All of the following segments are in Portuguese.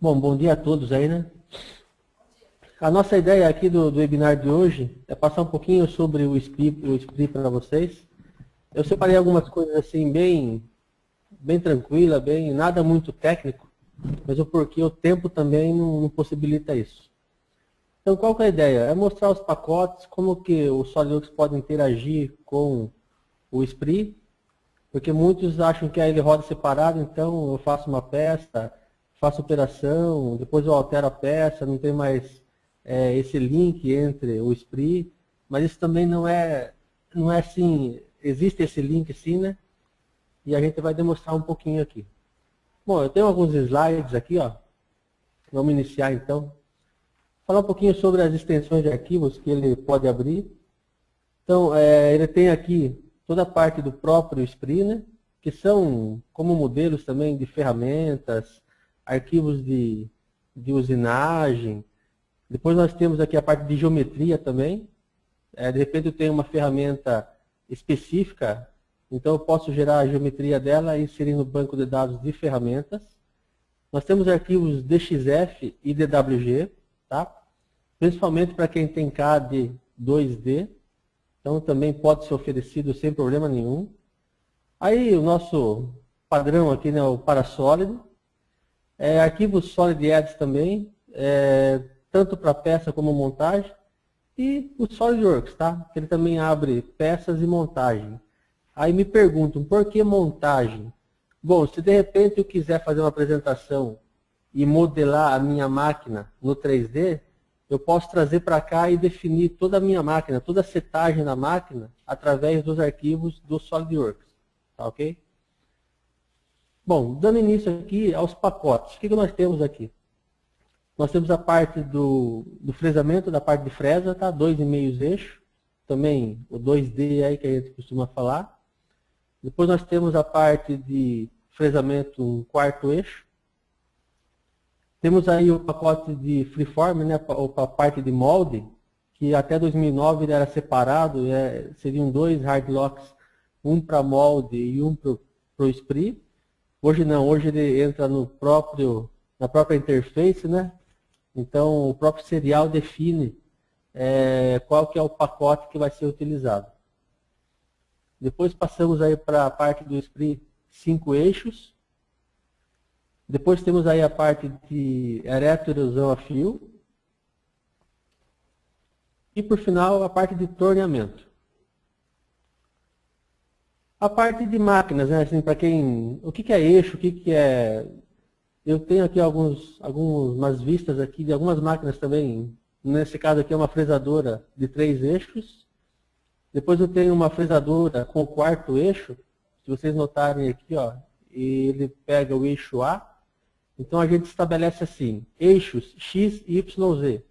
Bom, bom dia a todos aí, né? A nossa ideia aqui do webinar de hoje é passar um pouquinho sobre o SPRI para vocês. Eu separei algumas coisas assim bem tranquila, nada muito técnico, mas o porquê o tempo também não possibilita isso. Então, qual que é a ideia? É mostrar os pacotes, como que o SolidWorks pode interagir com o SPRI, porque muitos acham que aí ele roda separado, então eu faço uma peça, faço operação, depois eu altero a peça, não tem mais esse link entre o SPRI, mas isso também não é assim, existe esse link sim, né? E a gente vai demonstrar um pouquinho aqui. Bom, eu tenho alguns slides aqui, ó. Vamos iniciar então. Falar um pouquinho sobre as extensões de arquivos que ele pode abrir. Então, ele tem aqui toda a parte do próprio SPRI, né, que são como modelos também de ferramentas, arquivos de usinagem. Depois nós temos aqui a parte de geometria também. De repente eu tenho uma ferramenta específica, então eu posso gerar a geometria dela e inserir no banco de dados de ferramentas. Nós temos arquivos DXF e DWG, tá? Principalmente para quem tem CAD 2D. Então também pode ser oferecido sem problema nenhum. Aí o nosso padrão aqui, né, o Parasólid. Arquivos SolidEdit também, tanto para peça como montagem. E o SolidWorks, tá? Ele também abre peças e montagem. Aí me perguntam, por que montagem? Bom, se de repente eu quiser fazer uma apresentação e modelar a minha máquina no 3D, eu posso trazer para cá e definir toda a minha máquina, toda a setagem da máquina, através dos arquivos do SolidWorks. Tá ok? Bom, dando início aqui aos pacotes, o que nós temos aqui? Nós temos a parte do fresamento, da parte de fresa, tá? 2,5 eixos, também o 2D aí que a gente costuma falar. Depois nós temos a parte de fresamento 1/4 eixo. Temos aí o pacote de freeform, né, a parte de molde, que até 2009 ele era separado, seriam dois hardlocks, um para molde e um para o SPRI. Hoje não, hoje ele entra na própria interface, né? Então o próprio serial define qual que é o pacote que vai ser utilizado. Depois passamos aí para a parte do SPRI 5 eixos. Depois temos aí a parte de eletroerosão a fio. E por final a parte de torneamento. A parte de máquinas, né, assim, para quem, o que é eixo, o que é... Eu tenho aqui algumas vistas aqui de algumas máquinas também. Nesse caso aqui é uma fresadora de 3 eixos. Depois eu tenho uma fresadora com o 4º eixo. Se vocês notarem aqui, ó, ele pega o eixo A. Então a gente estabelece assim, eixos X, Y, Z.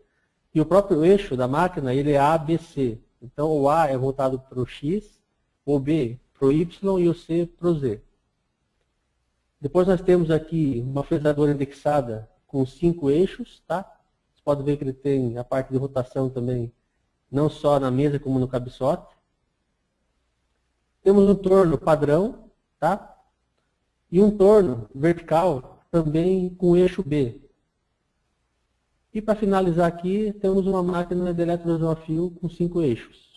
E o próprio eixo da máquina, ele é A, B, C. Então o A é voltado para o X, o B para o Y e o C para o Z. Depois nós temos aqui uma fresadora indexada com 5 eixos, tá? Você pode ver que ele tem a parte de rotação também, não só na mesa como no cabeçote. Temos um torno padrão, tá? E um torno vertical também com eixo B. E para finalizar aqui, temos uma máquina de eletroerosão a fio com 5 eixos.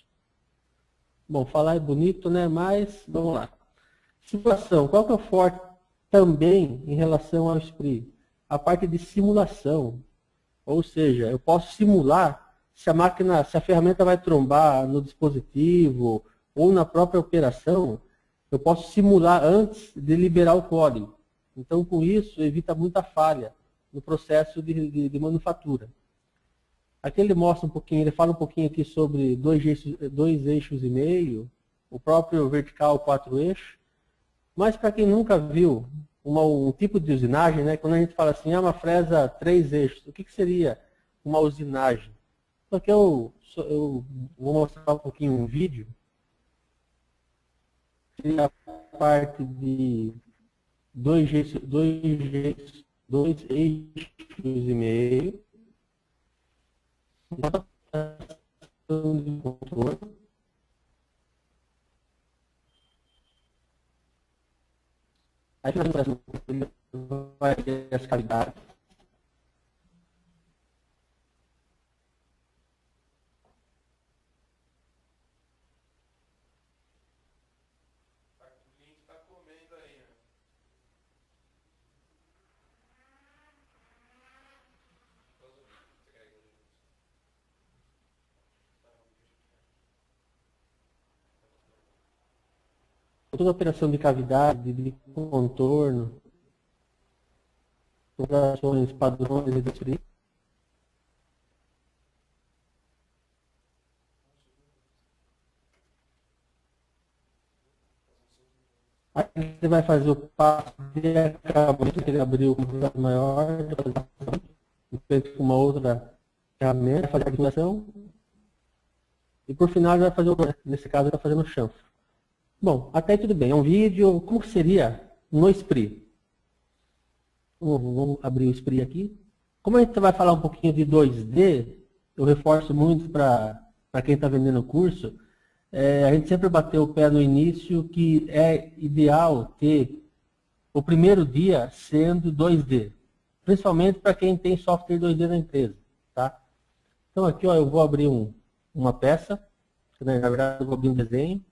Bom, falar é bonito, né? Mas vamos lá. Situação, qual que é o forte também em relação ao SPRI? A parte de simulação. Ou seja, eu posso simular se a ferramenta vai trombar no dispositivo ou na própria operação, eu posso simular antes de liberar o código. Então, com isso, evita muita falha no processo de manufatura. Aqui ele mostra um pouquinho, ele fala um pouquinho aqui sobre 2 eixos e meio, o próprio vertical 4 eixos. Mas para quem nunca viu um tipo de usinagem, né, quando a gente fala assim, uma fresa 3 eixos, o que seria uma usinagem? Então aqui eu vou mostrar um pouquinho um vídeo. Seria a parte de 2 eixos e meio. De contorno. Aí vai ter as cavidades. toda a operação de cavidade, de contorno, operações padrões de esprit. Aí você vai fazer o passo de acabamento, que ele abriu com um maior, feito com uma outra ferramenta, fazer a articulação. E por final ele vai fazer o, nesse caso ele está fazendo o chanfro. Bom, até aí tudo bem. É um vídeo, como seria no Esprit? Vamos abrir o Esprit aqui. Como a gente vai falar um pouquinho de 2D, eu reforço muito para quem está vendendo o curso, a gente sempre bateu o pé no início que é ideal ter o primeiro dia sendo 2D. Principalmente para quem tem software 2D na empresa. Tá? Então aqui ó, eu vou abrir uma peça, na verdade eu vou abrir um desenho.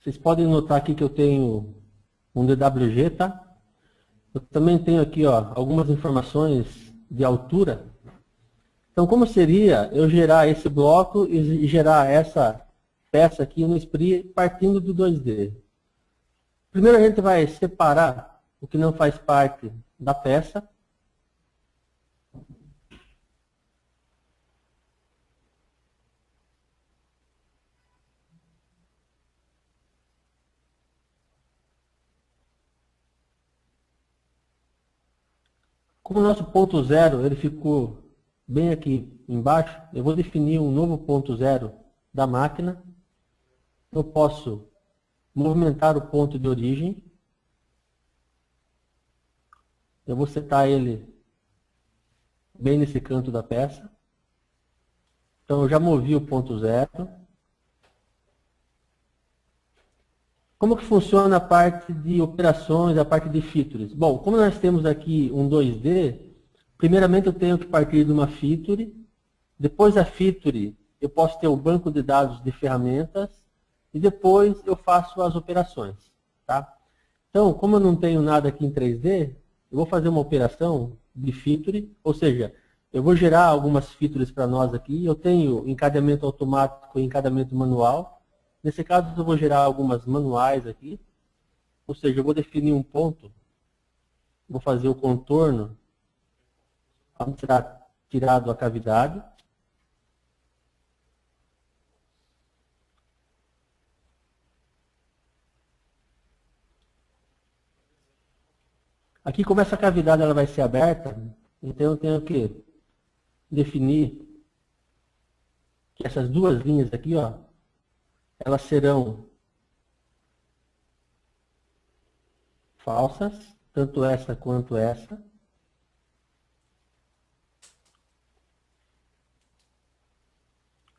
Vocês podem notar aqui que eu tenho um DWG, tá? Eu também tenho aqui ó, algumas informações de altura. Então, como seria eu gerar esse bloco e gerar essa peça aqui no Esprit partindo do 2D? Primeiro a gente vai separar o que não faz parte da peça. Como o nosso ponto zero ele ficou bem aqui embaixo, eu vou definir um novo ponto zero da máquina. Eu posso movimentar o ponto de origem. Eu vou setar ele bem nesse canto da peça. Então eu já movi o ponto zero. Como que funciona a parte de operações, a parte de features? Bom, como nós temos aqui um 2D, primeiramente eu tenho que partir de uma feature. Depois da feature, eu posso ter o banco de dados de ferramentas. E depois eu faço as operações. Tá? Então, como eu não tenho nada aqui em 3D, eu vou fazer uma operação de feature, ou seja, eu vou gerar algumas features para nós aqui. Eu tenho encadeamento automático e encadeamento manual. Nesse caso, eu vou gerar algumas manuais aqui. Ou seja, eu vou definir um ponto. Vou fazer o contorno. Onde será tirado a cavidade. Aqui, como essa cavidade ela vai ser aberta, então eu tenho que definir que essas duas linhas aqui, ó, elas serão falsas, tanto essa quanto essa.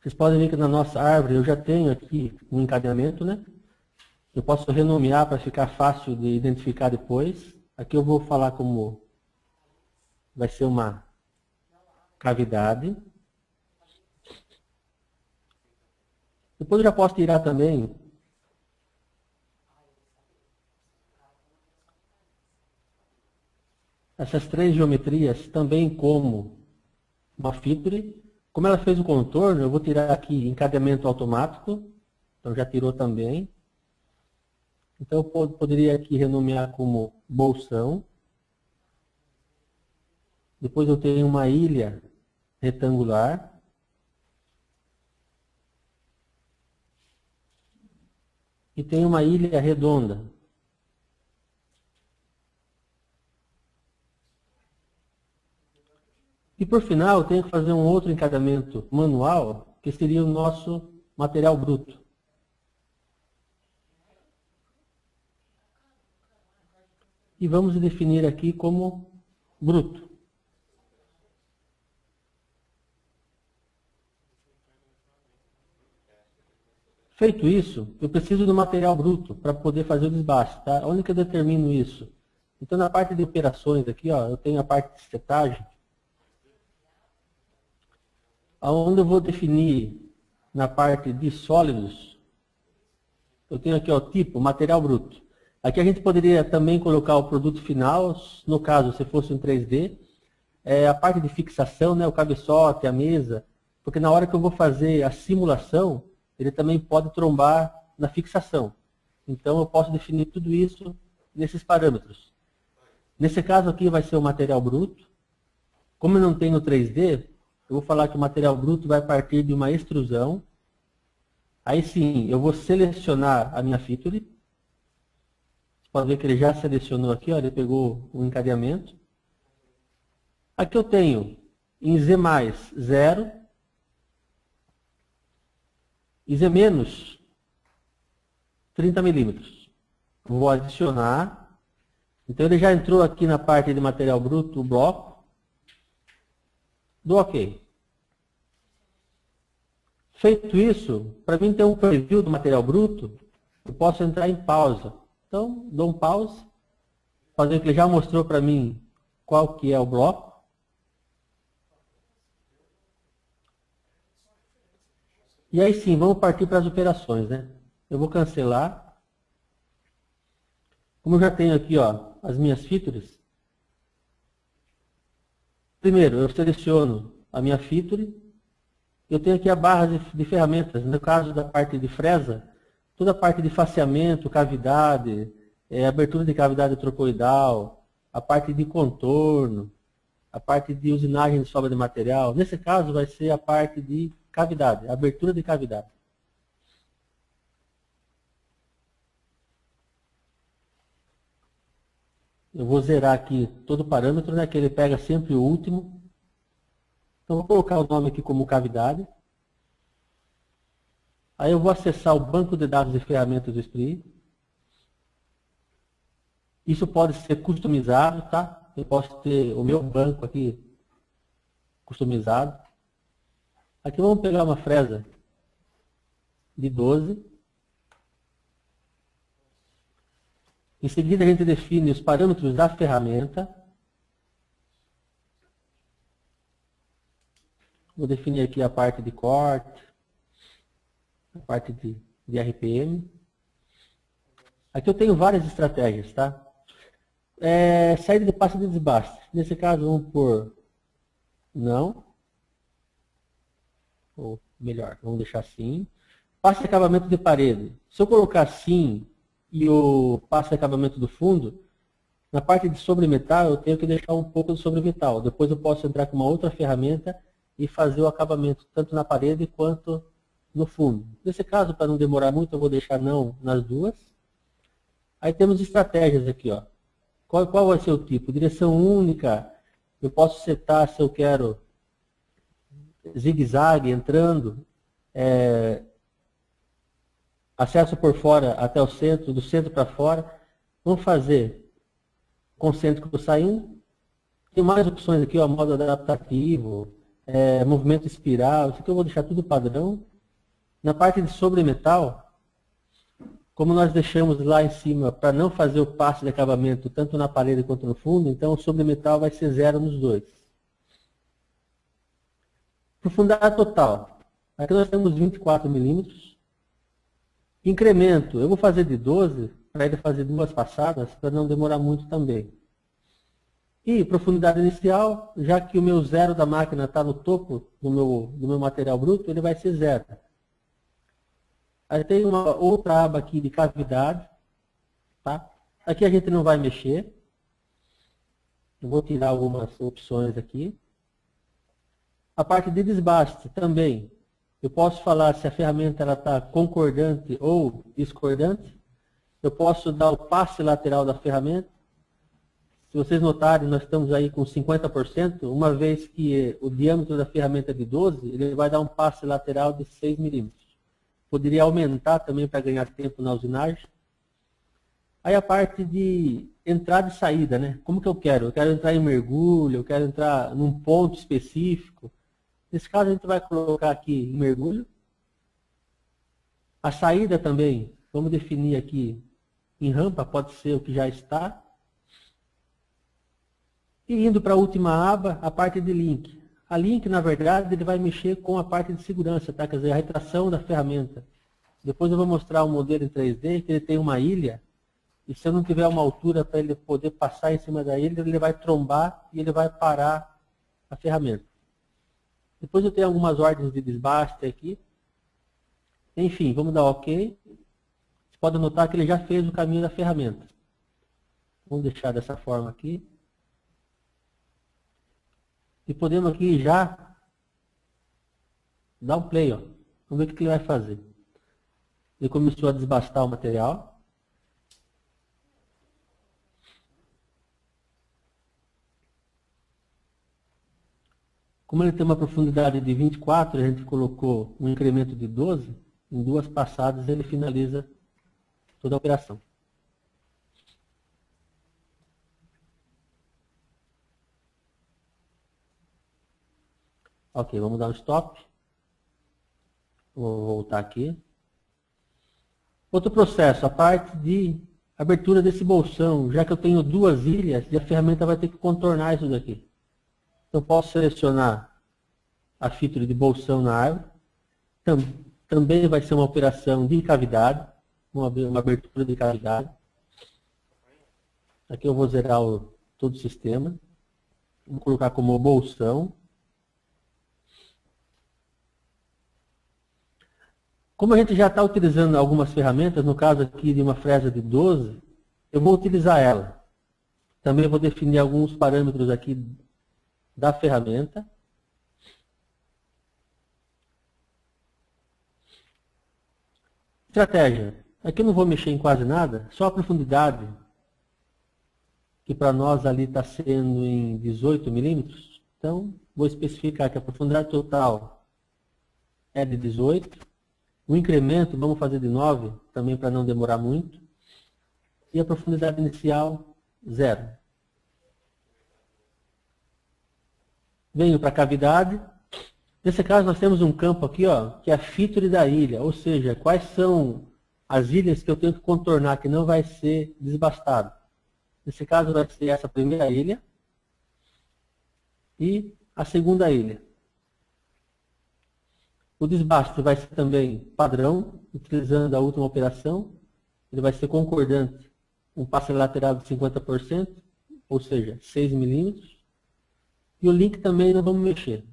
Vocês podem ver que na nossa árvore eu já tenho aqui um encadeamento, né? Eu posso renomear para ficar fácil de identificar depois. Aqui eu vou falar como vai ser uma cavidade. Depois eu já posso tirar também essas três geometrias também como uma feature. Como ela fez o contorno, eu vou tirar aqui encadeamento automático. Então já tirou também. Então eu poderia aqui renomear como bolsão. Depois eu tenho uma ilha retangular. E tem uma ilha redonda. E por final, eu tenho que fazer um outro encadeamento manual, que seria o nosso material bruto. E vamos definir aqui como bruto. Feito isso, eu preciso do material bruto para poder fazer o desbaste. Tá? Onde que eu determino isso? Então, na parte de operações aqui, ó, eu tenho a parte de setagem, onde eu vou definir na parte de sólidos, eu tenho aqui o tipo, material bruto. Aqui a gente poderia também colocar o produto final, no caso, se fosse um 3D, a parte de fixação, né, o cabeçote, a mesa, porque na hora que eu vou fazer a simulação, ele também pode trombar na fixação. Então eu posso definir tudo isso nesses parâmetros. Nesse caso aqui vai ser o material bruto. Como eu não tenho 3D, eu vou falar que o material bruto vai partir de uma extrusão. Aí sim, eu vou selecionar a minha feature. Você pode ver que ele já selecionou aqui, ó, ele pegou o encadeamento. Aqui eu tenho em Z+, 0. E Z-, 30 milímetros. Vou adicionar. Então ele já entrou aqui na parte de material bruto, o bloco. Dou OK. Feito isso, para mim ter um preview do material bruto, eu posso entrar em pausa. Então, dou um pause. Fazer que ele já mostrou para mim qual que é o bloco. E aí sim, vamos partir para as operações, né? Eu vou cancelar. Como eu já tenho aqui, ó, as minhas features. Primeiro, eu seleciono a minha feature. Eu tenho aqui a barra de ferramentas. No caso da parte de fresa, toda a parte de faceamento, cavidade, abertura de cavidade trocoidal, a parte de contorno, a parte de usinagem de sobra de material. Nesse caso vai ser a parte de cavidade, abertura de cavidade. Eu vou zerar aqui todo o parâmetro, né, que ele pega sempre o último. Então vou colocar o nome aqui como cavidade. Aí eu vou acessar o banco de dados de ferramentas do SPRI. Isso pode ser customizado, tá? Eu posso ter o meu banco aqui customizado. Aqui vamos pegar uma fresa de 12. Em seguida a gente define os parâmetros da ferramenta. Vou definir aqui a parte de corte, a parte de RPM. Aqui eu tenho várias estratégias, tá? Saída de pasta de desbaste. Nesse caso vamos por não. Ou melhor, vamos deixar assim. Pasta de acabamento de parede. Se eu colocar sim e o pasta de acabamento do fundo, na parte de sobremetal eu tenho que deixar um pouco de sobremetal. Depois eu posso entrar com uma outra ferramenta e fazer o acabamento tanto na parede quanto no fundo. Nesse caso, para não demorar muito, eu vou deixar não nas duas. Aí temos estratégias aqui, ó. Qual vai ser o tipo? Direção única. Eu posso setar se eu quero zigue-zague entrando, acesso por fora até o centro, do centro para fora. Vamos fazer concêntrico saindo. Tem mais opções aqui, ó, modo adaptativo, movimento espiral. Isso aqui eu vou deixar tudo padrão. Na parte de sobremetal, como nós deixamos lá em cima para não fazer o passe de acabamento tanto na parede quanto no fundo, então o sobremetal vai ser 0 nos dois. Profundidade total. Aqui nós temos 24 milímetros. Incremento, eu vou fazer de 12, para ele fazer duas passadas, para não demorar muito também. E profundidade inicial, já que o meu zero da máquina está no topo do meu material bruto, ele vai ser 0. Aí tem uma outra aba aqui de cavidade. Tá? Aqui a gente não vai mexer. Eu vou tirar algumas opções aqui. A parte de desbaste também. Eu posso falar se a ferramenta está concordante ou discordante. Eu posso dar o passe lateral da ferramenta. Se vocês notarem, nós estamos aí com 50%, uma vez que o diâmetro da ferramenta é de 12, ele vai dar um passe lateral de 6 milímetros. Poderia aumentar também para ganhar tempo na usinagem. Aí a parte de entrada e saída, né? Como que eu quero? Eu quero entrar em mergulho, eu quero entrar num ponto específico. Nesse caso a gente vai colocar aqui em mergulho. A saída também, vamos definir aqui em rampa, pode ser o que já está. E indo para a última aba, a parte de link. A link, na verdade, ele vai mexer com a parte de segurança, tá? Quer dizer, a retração da ferramenta. Depois eu vou mostrar um modelo em 3D que ele tem uma ilha, e se eu não tiver uma altura para ele poder passar em cima da ilha, ele vai trombar e ele vai parar a ferramenta. Depois eu tenho algumas ordens de desbaste aqui. Enfim, vamos dar OK. Você pode notar que ele já fez o caminho da ferramenta. Vamos deixar dessa forma aqui. E podemos aqui já dar um play. Ó. Vamos ver o que ele vai fazer. Ele começou a desbastar o material. Como ele tem uma profundidade de 24, a gente colocou um incremento de 12, em 2 passadas ele finaliza toda a operação. Ok, vamos dar um stop. Vou voltar aqui. Outro processo, a parte de abertura desse bolsão. Já que eu tenho 2 ilhas, a ferramenta vai ter que contornar isso daqui. Então, posso selecionar a feature de bolsão na árvore. Também vai ser uma operação de cavidade, uma abertura de cavidade. Aqui eu vou zerar todo o sistema. Vou colocar como bolsão. Como a gente já está utilizando algumas ferramentas, no caso aqui de uma fresa de 12, eu vou utilizar ela. Também vou definir alguns parâmetros aqui da ferramenta. Estratégia. Aqui eu não vou mexer em quase nada, só a profundidade, que para nós ali está sendo em 18 milímetros. Então, vou especificar que a profundidade total é de 18. O incremento, vamos fazer de 9, também para não demorar muito. E a profundidade inicial, 0. Venho para a cavidade. Nesse caso, nós temos um campo aqui, ó, que é a feature da ilha. Ou seja, quais são as ilhas que eu tenho que contornar, que não vai ser desbastado. Nesse caso, vai ser essa primeira ilha e a segunda ilha. O desbaste vai ser também padrão, utilizando a última operação. Ele vai ser concordante, um passe lateral de 50%, ou seja, 6 milímetros. E o link também não vamos mexer.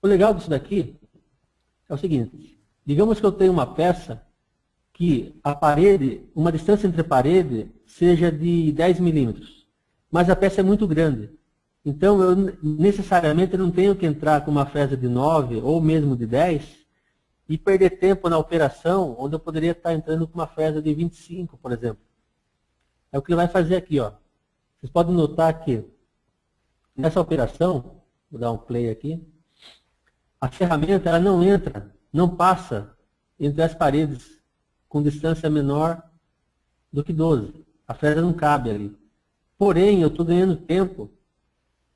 O legal disso daqui é o seguinte. Digamos que eu tenho uma peça que a parede, uma distância entre a parede seja de 10 milímetros. Mas a peça é muito grande. Então, eu necessariamente não tenho que entrar com uma fresa de 9 ou mesmo de 10 e perder tempo na operação, onde eu poderia estar entrando com uma fresa de 25, por exemplo. É o que ele vai fazer aqui. Ó. Vocês podem notar que nessa operação, vou dar um play aqui, a ferramenta ela não entra, não passa entre as paredes com distância menor do que 12. A fresa não cabe ali. Porém, eu estou ganhando tempo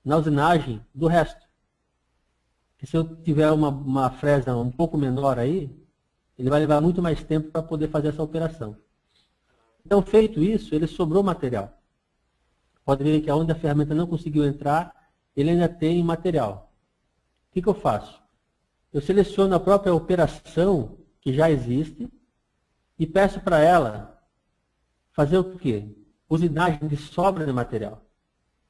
na usinagem do resto. Porque se eu tiver uma fresa um pouco menor aí, ele vai levar muito mais tempo para poder fazer essa operação. Então, feito isso, ele sobrou material. Pode ver que onde a ferramenta não conseguiu entrar, ele ainda tem material. O que eu faço? Eu seleciono a própria operação que já existe e peço para ela fazer o quê? Usinagem de sobra de material.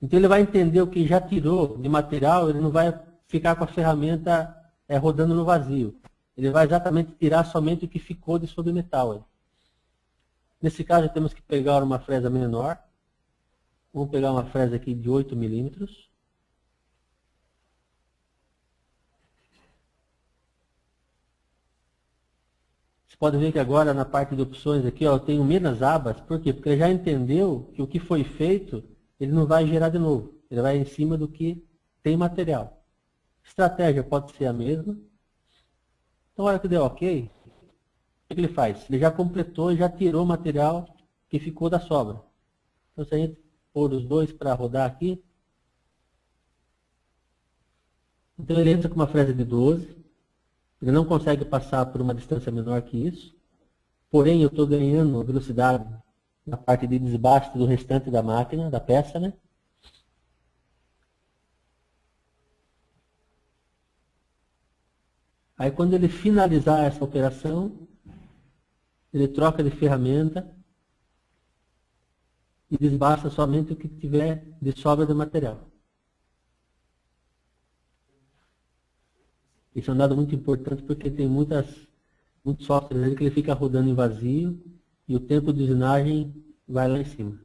Então ele vai entender o que já tirou de material, ele não vai ficar com a ferramenta rodando no vazio. Ele vai exatamente tirar somente o que ficou de sobre metal. Nesse caso temos que pegar uma fresa menor. Vamos pegar uma fresa aqui de 8 milímetros. Você pode ver que agora na parte de opções aqui, ó, eu tenho menos abas. Por quê? Porque ele já entendeu que o que foi feito ele não vai gerar de novo. Ele vai em cima do que tem material. Estratégia pode ser a mesma. Então, na hora que deu OK, o que ele faz? Ele já completou e já tirou o material que ficou da sobra. Então, se a gente pôr os dois para rodar aqui, então ele entra com uma fresa de 12. Ele não consegue passar por uma distância menor que isso. Porém, eu estou ganhando velocidade na parte de desbaste do restante da máquina, da peça, né? Aí quando ele finalizar essa operação, ele troca de ferramenta e desbasta somente o que tiver de sobra de material. Isso é um dado muito importante porque tem muitos softwares que ele fica rodando em vazio e o tempo de usinagem vai lá em cima.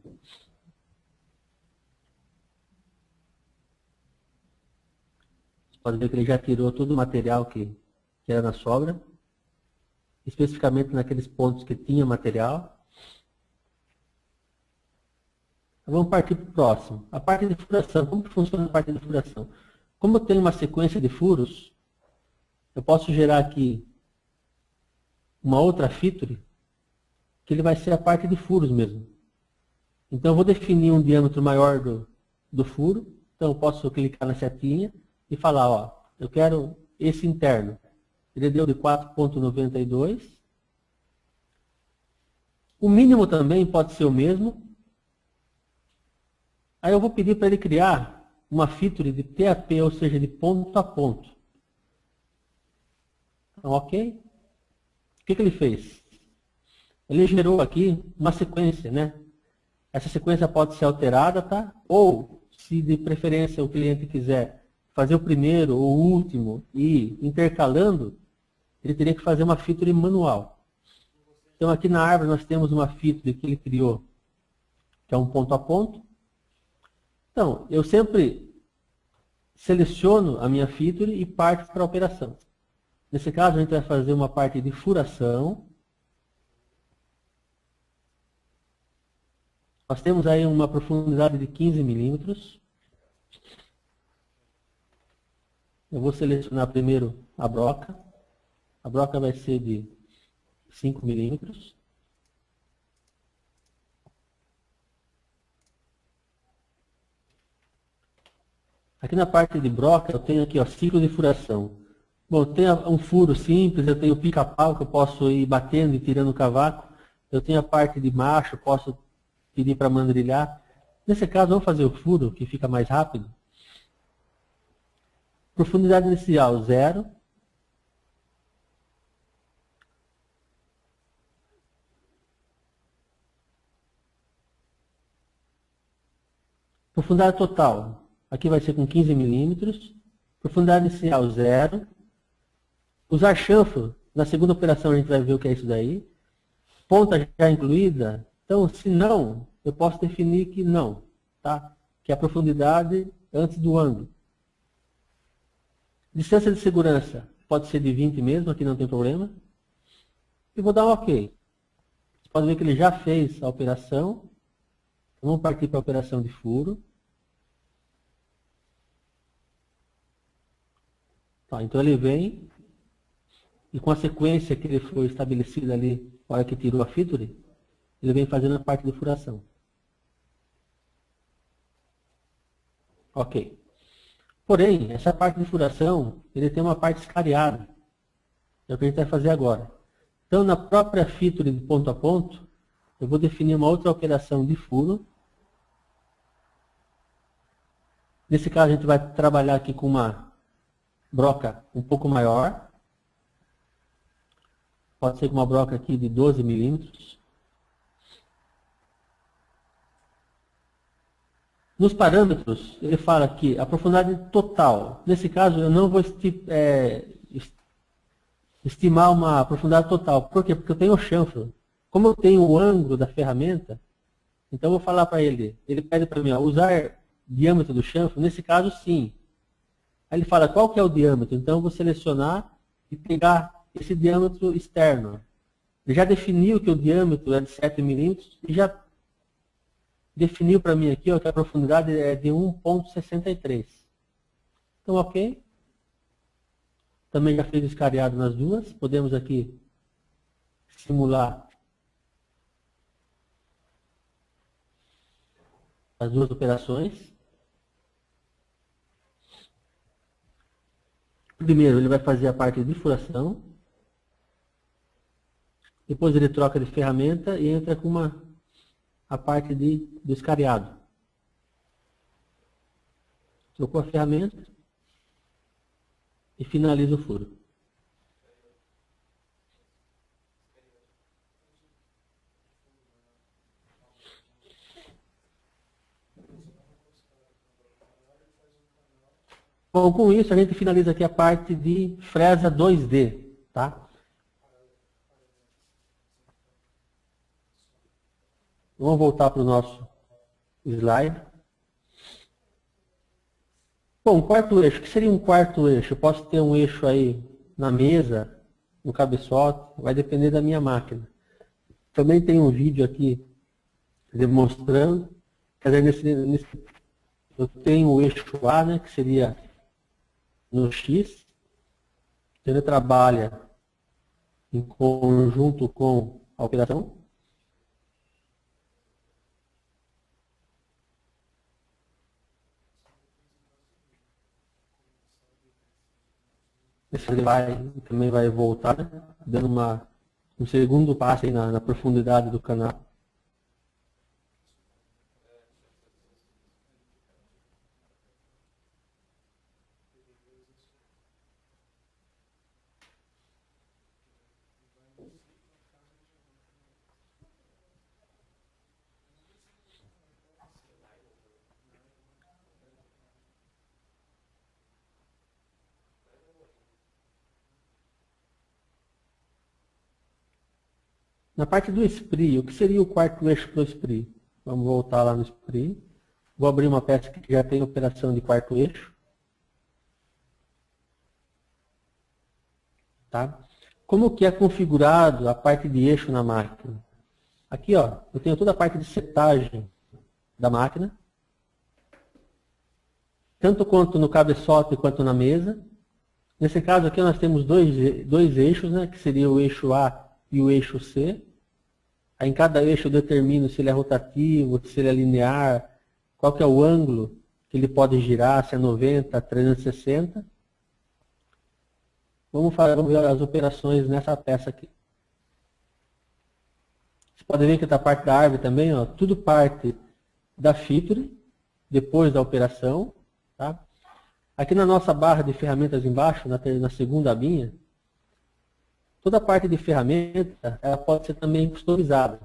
Você pode ver que ele já tirou todo o material que era na sobra, especificamente naqueles pontos que tinha material. Vamos partir para o próximo. A parte de furação. Como que funciona a parte de furação? Como eu tenho uma sequência de furos, eu posso gerar aqui uma outra feature, que ele vai ser a parte de furos mesmo. Então eu vou definir um diâmetro maior do furo. Então eu posso clicar na setinha e falar, ó, eu quero esse interno. Ele deu de 4,92. O mínimo também pode ser o mesmo. Aí eu vou pedir para ele criar uma feature de TAP, ou seja, de ponto a ponto. Então, ok? O que ele fez? Ele gerou aqui uma sequência, né? Essa sequência pode ser alterada, tá? Ou, se de preferência o cliente quiser fazer o primeiro ou o último e intercalando, ele teria que fazer uma feature manual. Então aqui na árvore nós temos uma feature que ele criou, que é um ponto a ponto. Então, eu sempre seleciono a minha feature e parto para a operação. Nesse caso, a gente vai fazer uma parte de furação. Nós temos aí uma profundidade de 15 milímetros. Eu vou selecionar primeiro a broca. A broca vai ser de 5 milímetros. Aqui na parte de broca, eu tenho aqui, ó, ciclo de furação. Bom, eu tenho um furo simples, eu tenho pica-pau, que eu posso ir batendo e tirando o cavaco. Eu tenho a parte de macho, posso pedir para mandrilhar. Nesse caso, vamos fazer o furo, que fica mais rápido. Profundidade inicial, 0. Profundidade total, aqui vai ser com 15 milímetros. Profundidade inicial, 0. Usar chanfro, na segunda operação a gente vai ver o que é isso daí. Ponta já incluída, então se não, eu posso definir que não, tá? Que é a profundidade antes do ângulo. Distância de segurança, pode ser de 20 mesmo, aqui não tem problema. E vou dar um OK. Você pode ver que ele já fez a operação. Vamos partir para a operação de furo. Tá, então ele vem e com a sequência que ele foi estabelecida ali, na hora que tirou a feature, ele vem fazendo a parte de furação. Ok. Porém, essa parte de furação, ele tem uma parte escariada. É o que a gente vai fazer agora. Então, na própria feature de ponto a ponto, eu vou definir uma outra operação de furo. Nesse caso, a gente vai trabalhar aqui com uma broca um pouco maior. Pode ser com uma broca aqui de 12 milímetros. Nos parâmetros, ele fala que a profundidade total. Nesse caso, eu não vou estimar uma profundidade total. Por quê? Porque eu tenho o chanfro. Como eu tenho o ângulo da ferramenta, então eu vou falar para ele. Ele pede para mim, ó, usar diâmetro do chanfro. Nesse caso, sim. Aí ele fala qual que é o diâmetro. Então eu vou selecionar e pegar esse diâmetro externo. Ele já definiu que o diâmetro é de 7 milímetros e já definiu para mim aqui, ó, que a profundidade é de 1,63. Então, ok. Também já fez escariado nas duas. Podemos aqui simular as duas operações. Primeiro, ele vai fazer a parte de furação. Depois ele troca de ferramenta e entra com a parte do escariado. Trocou a ferramenta e finaliza o furo. Bom, com isso a gente finaliza aqui a parte de fresa 2D, tá? Vamos voltar para o nosso slide. Bom, quarto eixo. O que seria um quarto eixo? Eu posso ter um eixo aí na mesa, no cabeçote, vai depender da minha máquina. Também tem um vídeo aqui demonstrando. Quer dizer, eu tenho o eixo A, né, que seria no X. Ele trabalha em conjunto com a operação. Esse também vai voltar, né, dando um segundo passo aí na profundidade do canal. Na parte do SPRI, o que seria o quarto eixo para o SPRI? Vamos voltar lá no SPRI. Vou abrir uma peça que já tem operação de quarto eixo. Tá? Como que é configurado a parte de eixo na máquina? Aqui, ó, eu tenho toda a parte de setagem da máquina, tanto quanto no cabeçote quanto na mesa. Nesse caso aqui nós temos dois eixos, né, que seria o eixo A e o eixo C. Aí em cada eixo eu determino se ele é rotativo, se ele é linear, qual que é o ângulo que ele pode girar, se é 90, 360. Vamos ver as operações nessa peça aqui. Você pode ver que está a parte da árvore também, ó, tudo parte da feature, depois da operação. Tá? Aqui na nossa barra de ferramentas embaixo, na segunda abinha, toda a parte de ferramenta ela pode ser também customizada.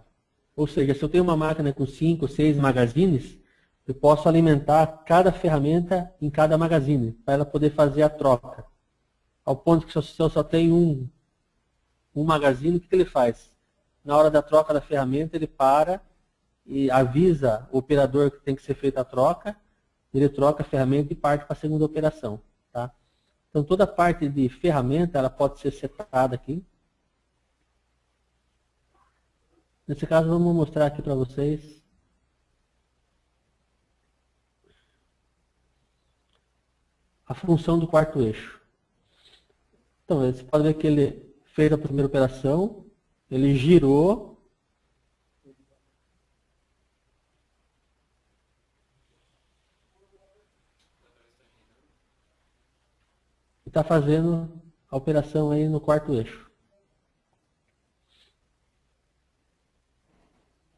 Ou seja, se eu tenho uma máquina com 5, 6 magazines, eu posso alimentar cada ferramenta em cada magazine, para ela poder fazer a troca. Ao ponto que se eu só tenho um magazine, o que ele faz? Na hora da troca da ferramenta, ele para e avisa o operador que tem que ser feita a troca, ele troca a ferramenta e parte para a segunda operação. Tá? Então toda a parte de ferramenta ela pode ser setada aqui. Nesse caso, vamos mostrar aqui para vocês a função do quarto eixo. Então, você pode ver que ele fez a primeira operação, ele girou, e está fazendo a operação aí no quarto eixo.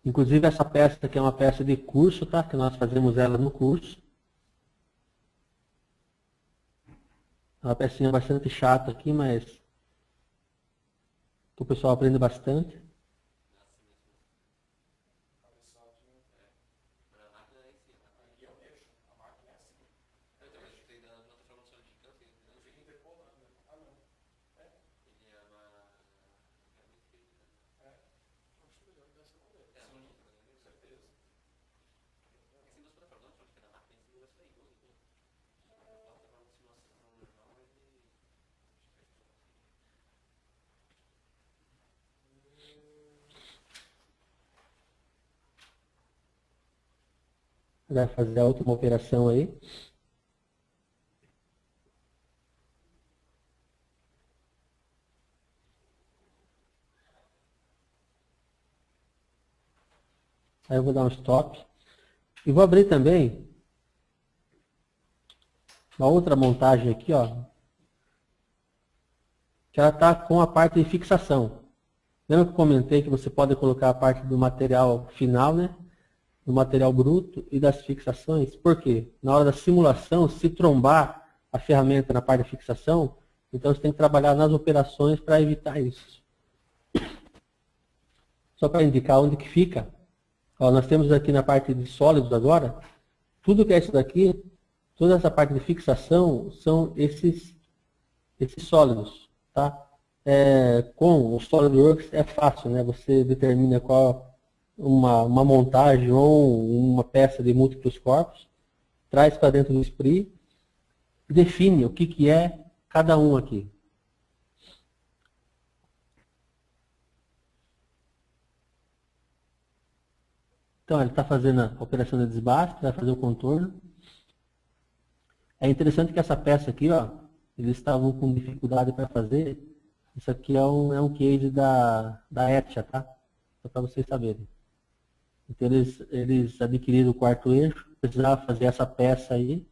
Inclusive essa peça aqui é uma peça de curso, tá? Que nós fazemos ela no curso. É uma pecinha bastante chata aqui, mas o pessoal aprende bastante. Vai fazer a última operação aí. Aí eu vou dar um stop. E vou abrir também uma outra montagem aqui, ó. Que ela está com a parte de fixação. Lembra que eu comentei que você pode colocar a parte do material final, né? Do material bruto e das fixações. Por quê? Na hora da simulação, se trombar a ferramenta na parte de fixação, então você tem que trabalhar nas operações para evitar isso. Só para indicar onde que fica. Ó, nós temos aqui na parte de sólidos agora, tudo que é isso daqui Toda essa parte de fixação são esses sólidos, tá? Com o SolidWorks é fácil, né? Você determina qual uma montagem ou uma peça de múltiplos corpos, traz para dentro do SPRI, define o que é cada um aqui. Então, ele está fazendo a operação de desbaste, vai fazer o contorno. É interessante que essa peça aqui, ó, eles estavam com dificuldade para fazer. Isso aqui é um case da Etia, tá? Só para vocês saberem. Então, eles adquiriram o quarto eixo, precisavam fazer essa peça aí,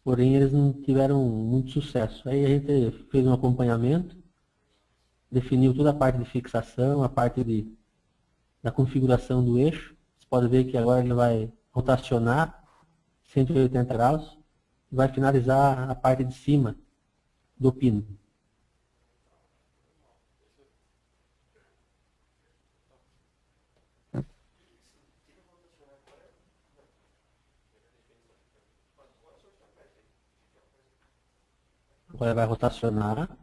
porém eles não tiveram muito sucesso. Aí a gente fez um acompanhamento, definiu toda a parte de fixação, a parte da configuração do eixo. Você pode ver que agora ele vai rotacionar 180 graus e vai finalizar a parte de cima do pino. Agora vai rotacionar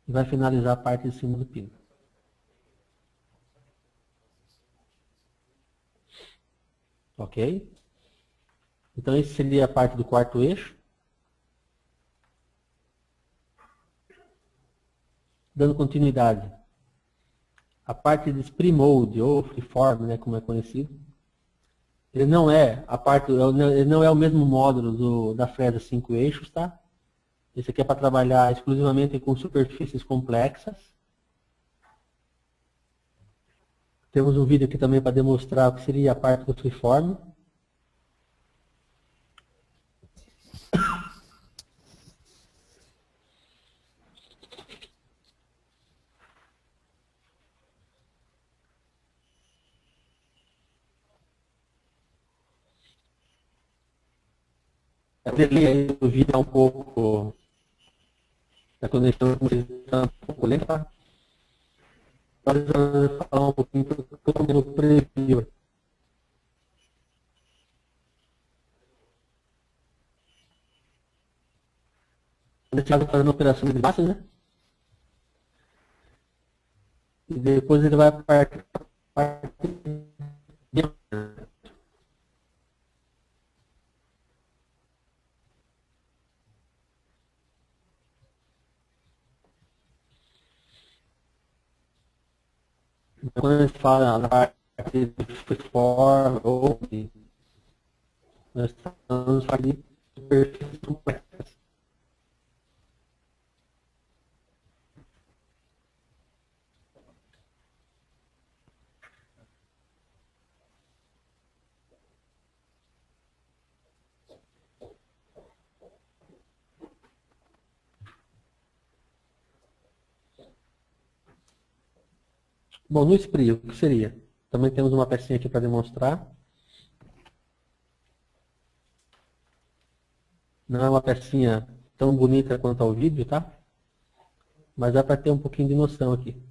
e vai finalizar a parte de cima do pino. Ok? Então, esse seria a parte do quarto eixo. Dando continuidade. A parte de Spring Mode, ou Freeform, né, como é conhecido, ele não é ele não é o mesmo módulo da fresa 5 eixos, tá? Esse aqui é para trabalhar exclusivamente com superfícies complexas. Temos um vídeo aqui também para demonstrar o que seria a parte do Freeform. A delay do vídeo é um pouco, a conexão está um pouco lenta. Agora eu vou falar um pouquinho do preview. O Thiago está fazendo a operação de baixo, né? E depois ele vai para a parte de... Quando ele fala na parte de freeform ou de... Nós estamos falando de superfícies complexas. Bom, no SPRI, o que seria? Também temos uma pecinha aqui para demonstrar. Não é uma pecinha tão bonita quanto ao vídeo, tá? Mas dá para ter um pouquinho de noção aqui.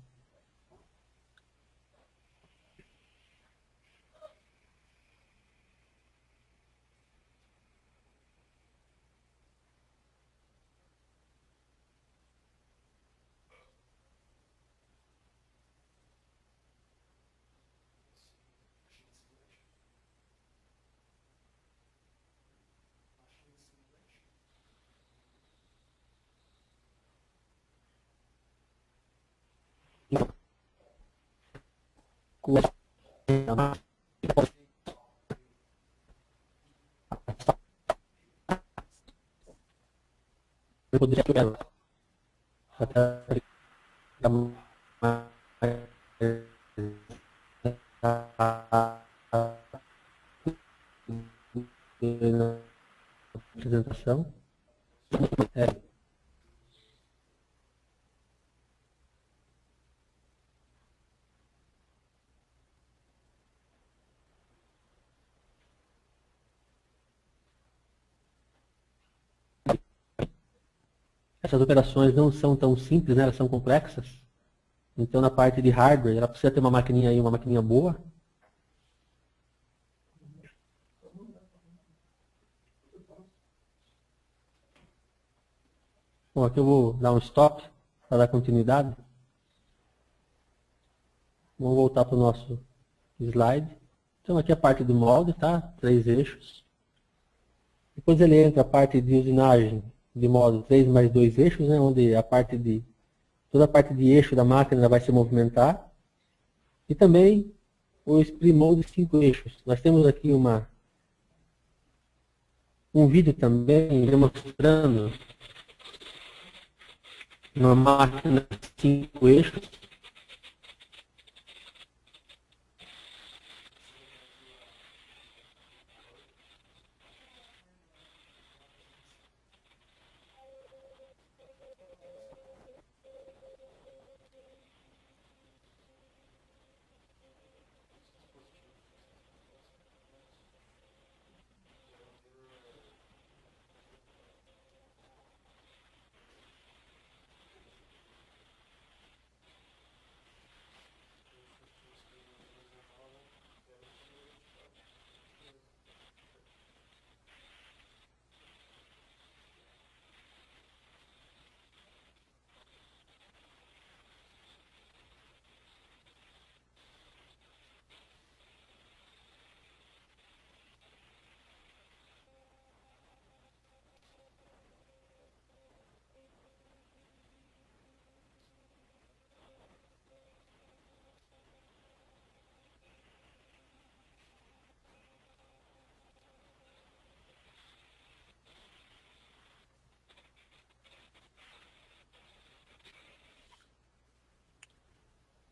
Então, com essa eu poderia jogar até ficar mais na apresentação. Essas operações não são tão simples, né? Elas são complexas. Então, na parte de hardware, ela precisa ter uma maquininha aí, uma maquininha boa. Bom, aqui eu vou dar um stop para dar continuidade. Vamos voltar para o nosso slide. Então aqui a parte do molde, tá? 3 eixos. Depois ele entra a parte de usinagem de modo 3 mais 2 eixos, né? Onde toda a parte de eixo da máquina vai se movimentar. E também o spray mode 5 eixos. Nós temos aqui um vídeo também demonstrando uma máquina de 5 eixos.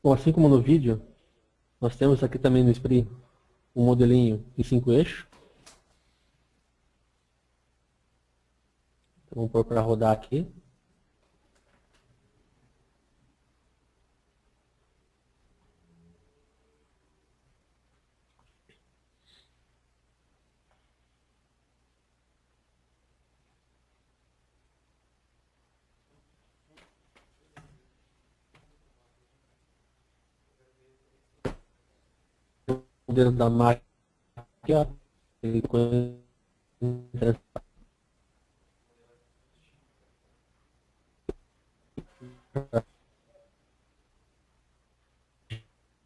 Bom, assim como no vídeo, nós temos aqui também no spray um modelinho em 5 eixos. Então, vamos pôr para rodar aqui. O modelo da máquina aqui, ó. Ele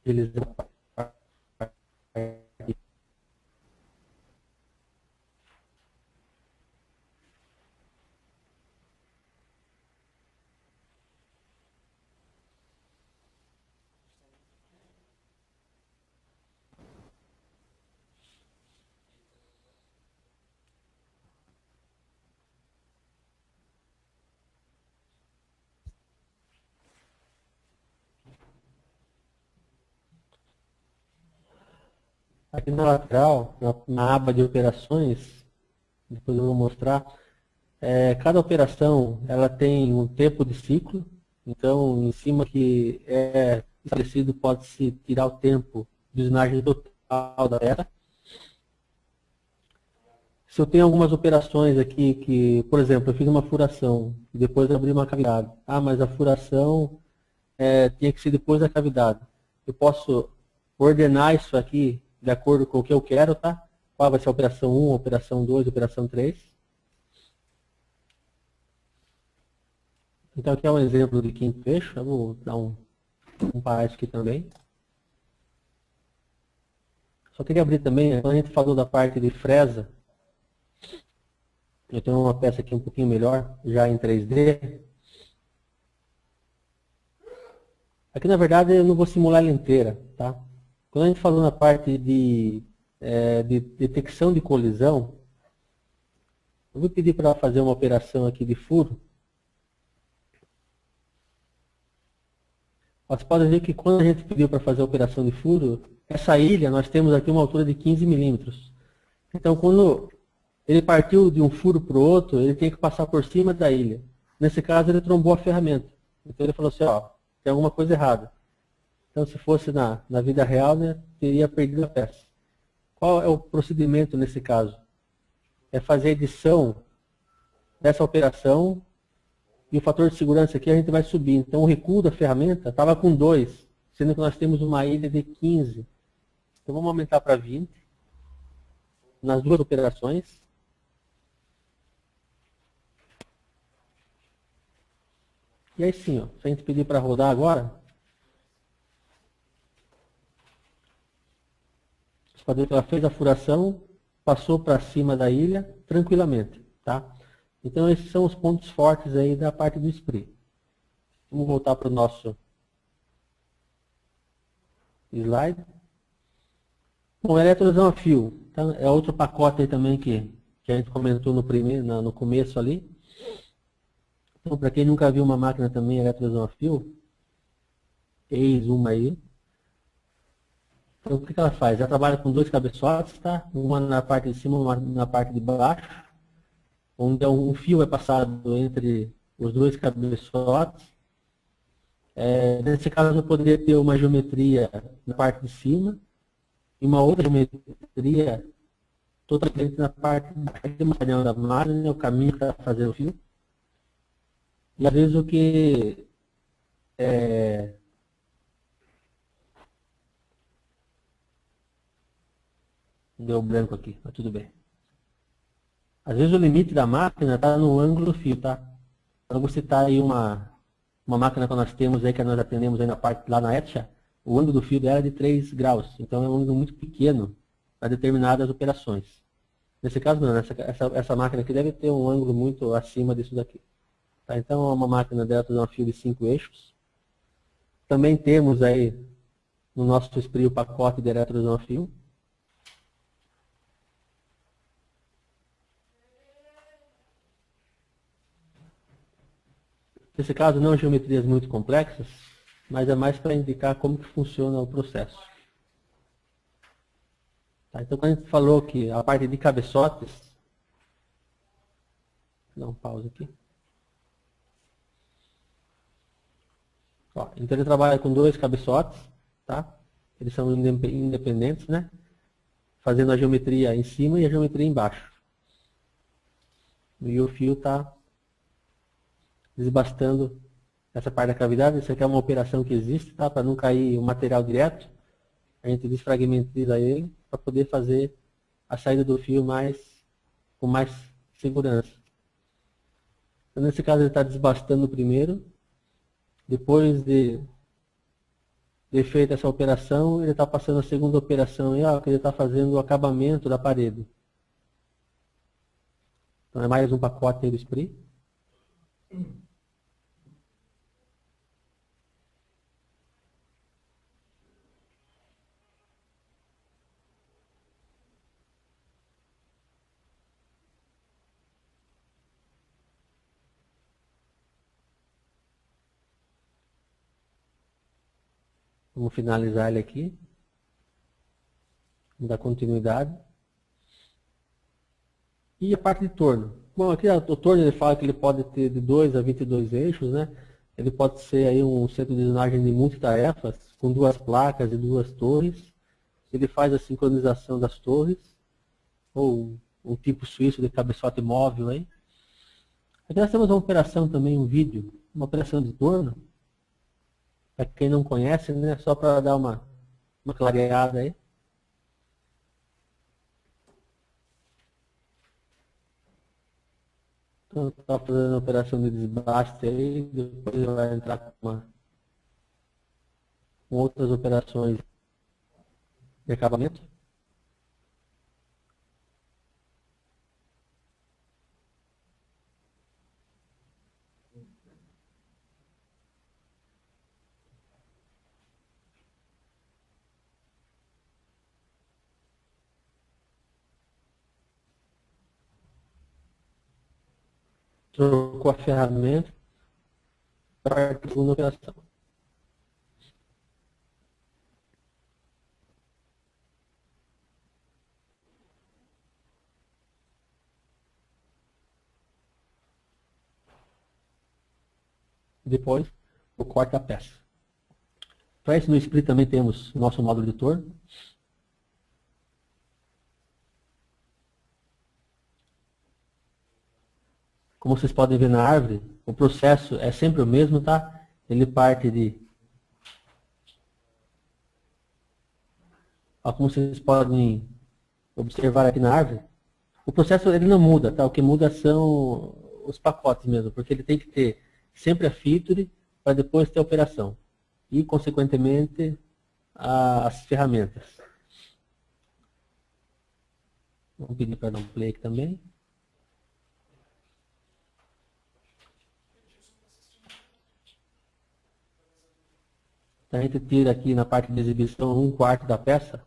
eles aqui na lateral, na aba de operações, depois eu vou mostrar, cada operação ela tem um tempo de ciclo, então em cima que é estabelecido pode-se tirar o tempo de usinagem total da peça. Se eu tenho algumas operações aqui que, por exemplo, eu fiz uma furação e depois abri uma cavidade. Ah, mas a furação tinha que ser depois da cavidade. Eu posso ordenar isso aqui de acordo com o que eu quero, tá? Qual vai ser a operação 1, a operação 2, a operação 3. Então aqui é um exemplo de quinto eixo. Eu vou dar um parágrafo aqui também. Só queria abrir também, quando a gente falou da parte de fresa, eu tenho uma peça aqui um pouquinho melhor, já em 3D. Aqui na verdade eu não vou simular ela inteira, tá? Quando a gente falou na parte de detecção de colisão, eu vou pedir para fazer uma operação aqui de furo. Você pode ver que quando a gente pediu para fazer a operação de furo, essa ilha nós temos aqui uma altura de 15 milímetros. Então quando ele partiu de um furo para o outro, ele tem que passar por cima da ilha. Nesse caso ele trombou a ferramenta. Então ele falou assim, ó, tem alguma coisa errada. Então se fosse na vida real, né, teria perdido a peça. Qual é o procedimento nesse caso? É fazer a edição dessa operação e o fator de segurança aqui a gente vai subir. Então o recuo da ferramenta estava com 2, sendo que nós temos uma ilha de 15. Então vamos aumentar para 20 nas duas operações. E aí sim, ó, se a gente pedir para rodar agora, você pode ver que ela fez a furação, passou para cima da ilha tranquilamente, tá? Então esses são os pontos fortes aí da parte do spray. Vamos voltar para o nosso slide. Bom, eletrolisão a fio, tá? É outro pacote aí também que a gente comentou no começo ali. Então, para quem nunca viu uma máquina também eletrolisão a fio, eis uma aí. Então, o que ela faz? Ela trabalha com dois cabeçotes, tá? Uma na parte de cima, uma na parte de baixo, onde um fio é passado entre os dois cabeçotes. Nesse caso, eu poderia ter uma geometria na parte de cima e uma outra geometria totalmente na parte de baixo da máquina, o caminho para fazer o fio. E às vezes o que deu branco aqui, mas tudo bem. Às vezes o limite da máquina está no ângulo do fio, tá? Então você está aí uma máquina que nós temos aí, que nós atendemos aí na parte lá na Etcha, o ângulo do fio dela é de 3 graus. Então é um ângulo muito pequeno para determinadas operações. Nesse caso não, essa máquina aqui deve ter um ângulo muito acima disso daqui. Tá? Então é uma máquina dela de um fio de 5 eixos. Também temos aí no nosso spray o pacote de eletrolisão a fio. Nesse caso não geometrias muito complexas, mas é mais para indicar como que funciona o processo. Tá? Então quando a gente falou que a parte de cabeçotes, vou dar um pause aqui. Ó, então ele trabalha com dois cabeçotes, tá? Eles são independentes, né? Fazendo a geometria em cima e a geometria embaixo. E o fio está desbastando essa parte da cavidade. Isso aqui é uma operação que existe, tá? Para não cair o material direto, a gente desfragmentiza ele para poder fazer a saída do fio com mais segurança. Então, nesse caso ele está desbastando primeiro, depois de feita essa operação, ele está passando a segunda operação, que ele está fazendo o acabamento da parede. Então é mais um pacote aí do spray. Vamos finalizar ele aqui. Vamos dar continuidade. E a parte de torno. Bom, aqui o torno ele fala que ele pode ter de 2 a 22 eixos, né? Ele pode ser aí um centro de usinagem de multitarefas, com 2 placas e 2 torres. Ele faz a sincronização das torres, ou um tipo suíço de cabeçote móvel aí. Aqui nós temos uma operação também, um vídeo, uma operação de torno. Para quem não conhece, né? Só para dar uma clareada aí. Então, está fazendo a operação de desbaste aí, depois vai entrar com outras operações de acabamento. Trocou a ferramenta para a segunda operação. Depois, o corte da peça. Para isso, no split também temos o nosso módulo de torno. Como vocês podem ver na árvore, o processo é sempre o mesmo, tá? Ele parte de... Ó, como vocês podem observar aqui na árvore, o processo ele não muda, tá? O que muda são os pacotes mesmo, porque ele tem que ter sempre a feature, para depois ter a operação. E, consequentemente, as ferramentas. Vamos pedir para dar um play aqui também. A gente tira aqui na parte de exibição 1/4 da peça,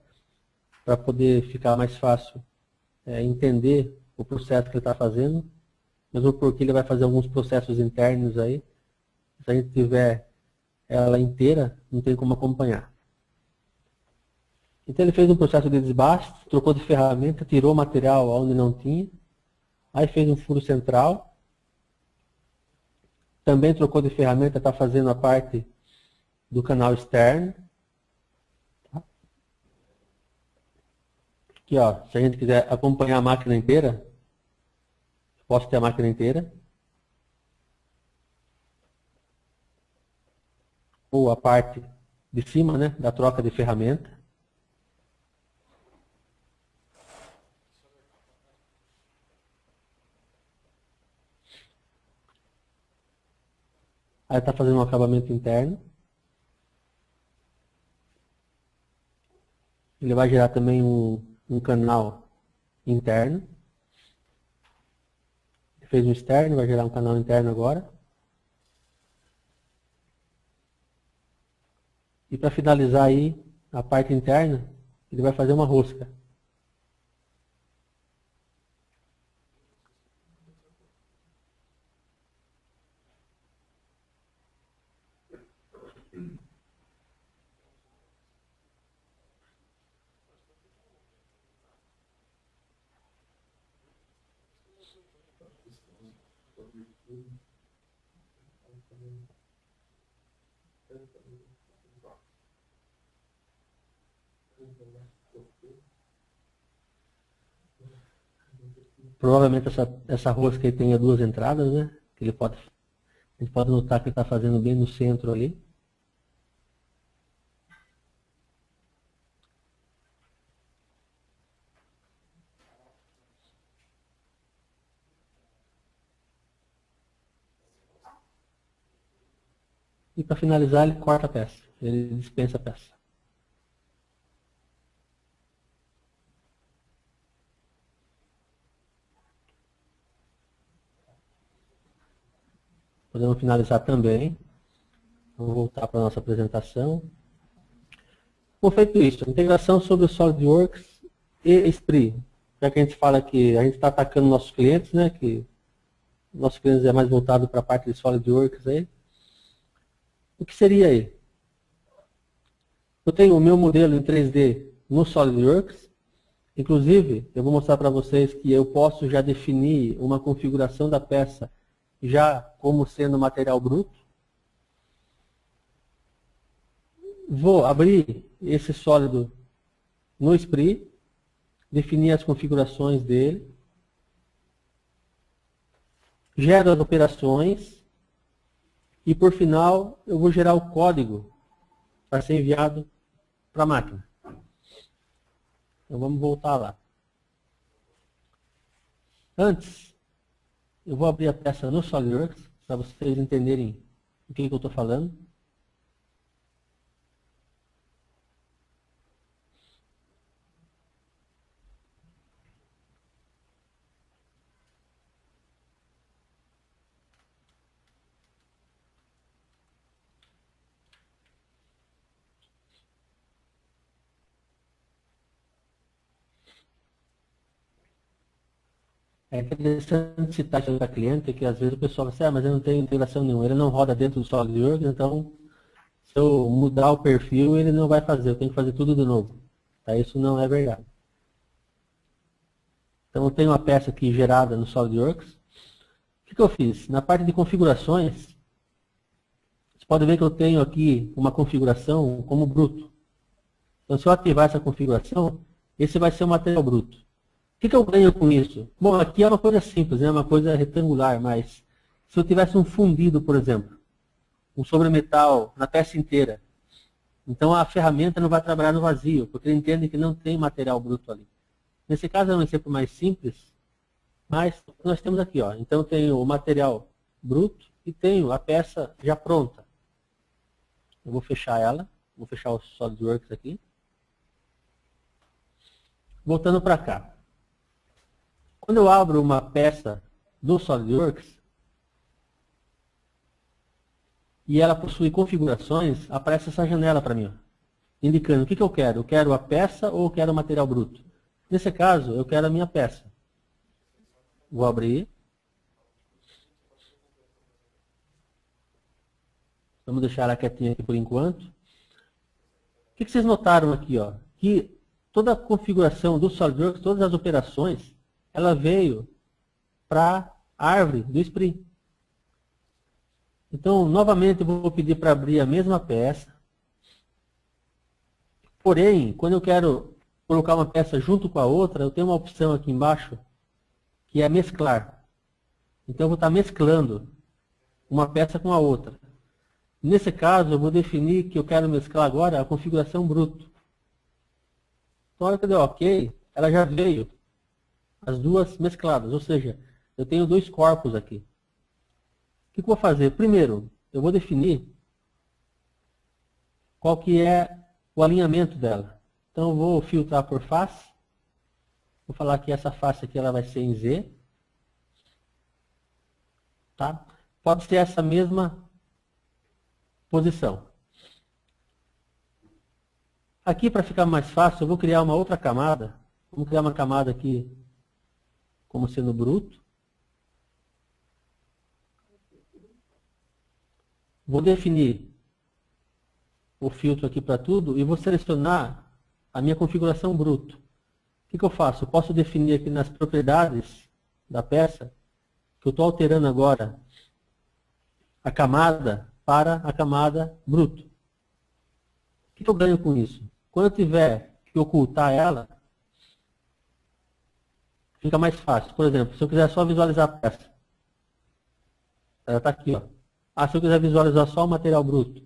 para poder ficar mais fácil entender o processo que ele está fazendo, mesmo porque ele vai fazer alguns processos internos aí. Se a gente tiver ela inteira, não tem como acompanhar. Então ele fez um processo de desbaste, trocou de ferramenta, tirou material onde não tinha, aí fez um furo central, também trocou de ferramenta, está fazendo a parte do canal externo. Aqui, ó, se a gente quiser acompanhar a máquina inteira, posso ter a máquina inteira. Ou a parte de cima, né, da troca de ferramenta. Aí está fazendo um acabamento interno. Ele vai gerar também um canal interno. Ele fez um externo, vai gerar um canal interno agora. E para finalizar aí a parte interna, ele vai fazer uma rosca. Provavelmente essa rosca aí tenha duas entradas, né? Que a gente pode notar que ele está fazendo bem no centro ali. E para finalizar ele corta a peça, ele dispensa a peça. Podemos finalizar também. Vamos voltar para a nossa apresentação. Bom, feito isso, integração sobre o SolidWorks e Esprit. Já que a gente fala que a gente está atacando nossos clientes, né? Que nossos clientes é mais voltado para a parte de SolidWorks aí. O que seria aí? Eu tenho o meu modelo em 3D no SolidWorks. Inclusive, eu vou mostrar para vocês que eu posso já definir uma configuração da peça já como sendo material bruto. Vou abrir esse sólido no Esprit, definir as configurações dele, gero as operações e, por final, eu vou gerar o código para ser enviado para a máquina. Então vamos voltar lá. Antes, eu vou abrir a peça no SolidWorks, para vocês entenderem o que eu estou falando. É interessante citar isso para cliente, que às vezes o pessoal fala assim, mas eu não tenho integração nenhuma, ele não roda dentro do SolidWorks, então se eu mudar o perfil, ele não vai fazer, eu tenho que fazer tudo de novo. Tá? Isso não é verdade. Então eu tenho uma peça aqui gerada no SolidWorks. O que eu fiz? Na parte de configurações, você pode ver que eu tenho aqui uma configuração como bruto. Então se eu ativar essa configuração, esse vai ser o material bruto. O que eu ganho com isso? Bom, aqui é uma coisa simples, né? Uma coisa retangular, mas se eu tivesse um fundido, por exemplo, um sobremetal na peça inteira, então a ferramenta não vai trabalhar no vazio, porque ele entende que não tem material bruto ali. Nesse caso é um exemplo mais simples, mas nós temos aqui, ó. Então eu tenho o material bruto, e tenho a peça já pronta. Eu vou fechar ela, vou fechar o SolidWorks aqui. Voltando para cá. Quando eu abro uma peça do SolidWorks e ela possui configurações, aparece essa janela para mim, ó, indicando o que eu quero. Eu quero a peça ou eu quero o material bruto? Nesse caso, eu quero a minha peça. Vou abrir. Vamos deixar ela quietinha aqui por enquanto. O que vocês notaram aqui? Ó? Que toda a configuração do SolidWorks, todas as operações, ela veio para a árvore do Spree. Então, novamente, eu vou pedir para abrir a mesma peça. Porém, quando eu quero colocar uma peça junto com a outra, eu tenho uma opção aqui embaixo, que é mesclar. Então, eu vou estar mesclando uma peça com a outra. Nesse caso, eu vou definir que eu quero mesclar agora a configuração bruto. Então, na hora que eu der OK, ela já veio as duas mescladas. Ou seja, eu tenho dois corpos aqui. O que eu vou fazer? Primeiro, eu vou definir qual que é o alinhamento dela. Então, eu vou filtrar por face. Vou falar que essa face aqui ela vai ser em Z. Tá? Pode ser essa mesma posição. Aqui, para ficar mais fácil, eu vou criar uma outra camada. Vamos criar uma camada aqui como sendo bruto. Vou definir o filtro aqui para tudo e vou selecionar a minha configuração bruto. O que eu faço? Eu posso definir aqui nas propriedades da peça que eu estou alterando agora a camada para a camada bruto. O que eu ganho com isso? Quando eu tiver que ocultar ela, fica mais fácil. Por exemplo, se eu quiser só visualizar a peça, ela está aqui. Ó. Se eu quiser visualizar só o material bruto,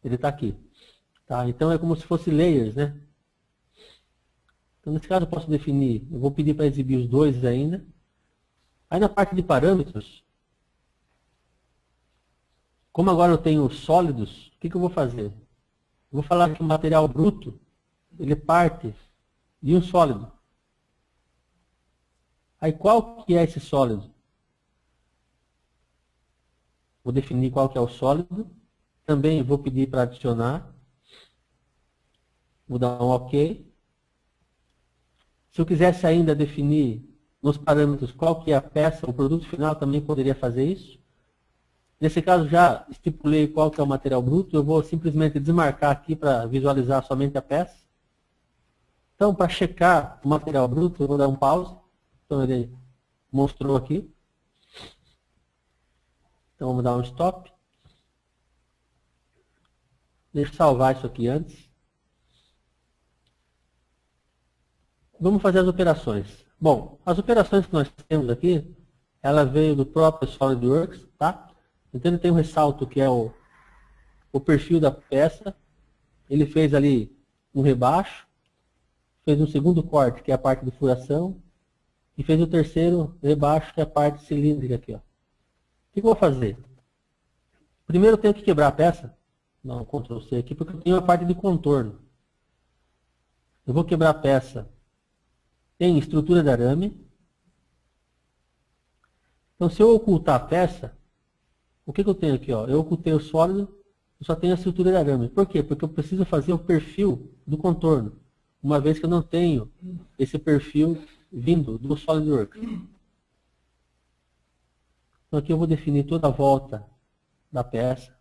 ele está aqui. Tá? Então é como se fosse layers, né? Então nesse caso eu posso definir, eu vou pedir para exibir os dois ainda. Aí na parte de parâmetros, como agora eu tenho sólidos, o que eu vou fazer? Eu vou falar que o material bruto, ele parte de um sólido. Aí qual que é esse sólido? Vou definir qual que é o sólido. Também vou pedir para adicionar. Vou dar um OK. Se eu quisesse ainda definir nos parâmetros qual que é a peça, o produto final, também poderia fazer isso. Nesse caso, já estipulei qual que é o material bruto. Eu vou simplesmente desmarcar aqui para visualizar somente a peça. Então, para checar o material bruto, eu vou dar um pause. Então, ele mostrou aqui. Então, vamos dar um stop. Deixa eu salvar isso aqui antes. Vamos fazer as operações. Bom, as operações que nós temos aqui, ela veio do próprio SolidWorks, tá? Então ele tem um ressalto que é o perfil da peça. Ele fez ali um rebaixo, fez um segundo corte, que é a parte de furação, e fez o terceiro rebaixo, que é a parte cilíndrica aqui. Ó. O que eu vou fazer? Primeiro eu tenho que quebrar a peça. Dá um Ctrl C aqui, porque eu tenho a parte de contorno. Eu vou quebrar a peça em estrutura de arame. Então, se eu ocultar a peça, o que eu tenho aqui? Ó? Eu ocultei o sólido, eu só tenho a estrutura de arame. Por quê? Porque eu preciso fazer o perfil do contorno, uma vez que eu não tenho esse perfil vindo do SolidWorks. Então, aqui eu vou definir toda a volta da peça.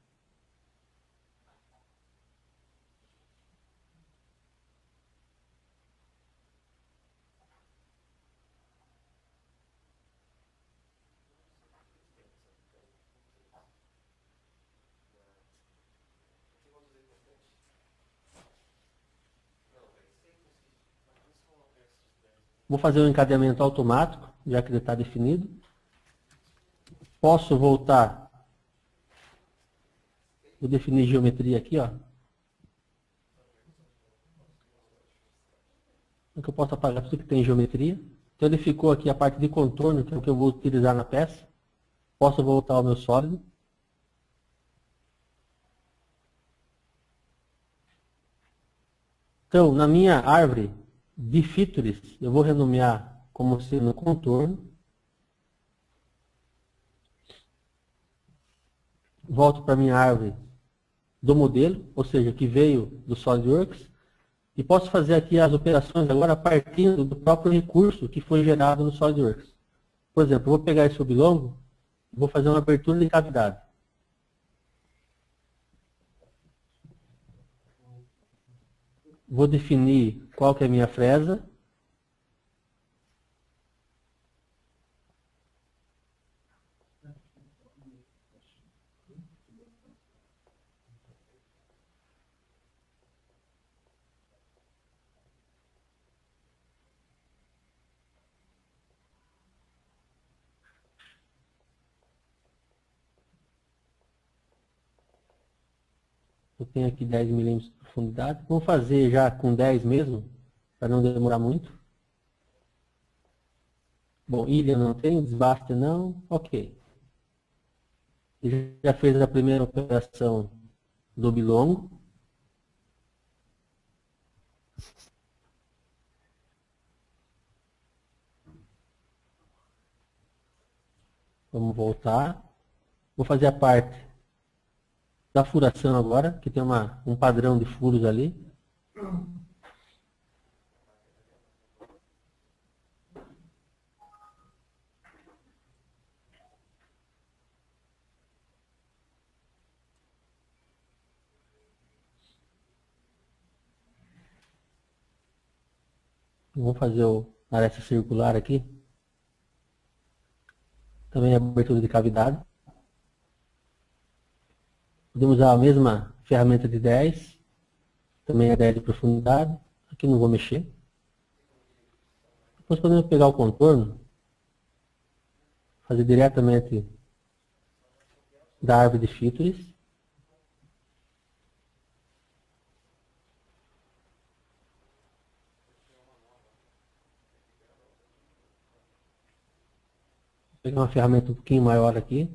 Vou fazer um encadeamento automático, já que ele está definido. Posso voltar. Vou definir geometria aqui, ó. O que eu posso apagar tudo que tem geometria. Então ele ficou aqui a parte de contorno, que é o que eu vou utilizar na peça. Posso voltar ao meu sólido. Então, na minha árvore de features, eu vou renomear como sendo contorno. Volto para a minha árvore do modelo, ou seja, que veio do SolidWorks, e posso fazer aqui as operações agora partindo do próprio recurso que foi gerado no SolidWorks. Por exemplo, eu vou pegar esse oblongo, vou fazer uma abertura de cavidade. Vou definir qual que é a minha fresa. Eu tenho aqui 10 milímetros de profundidade. Vamos fazer já com 10 mesmo, para não demorar muito. Bom, ilha não tem, desbaste não, ok. Ele já fez a primeira operação do bilongo. Vamos voltar. Vou fazer a parte da furação agora, que tem um padrão de furos ali. Vamos fazer a aresta circular aqui. Também abertura de cavidade. Podemos usar a mesma ferramenta de 10. Também é 10 de profundidade. Aqui não vou mexer. Depois podemos pegar o contorno. Fazer diretamente da árvore de features. Vou pegar uma ferramenta um pouquinho maior aqui.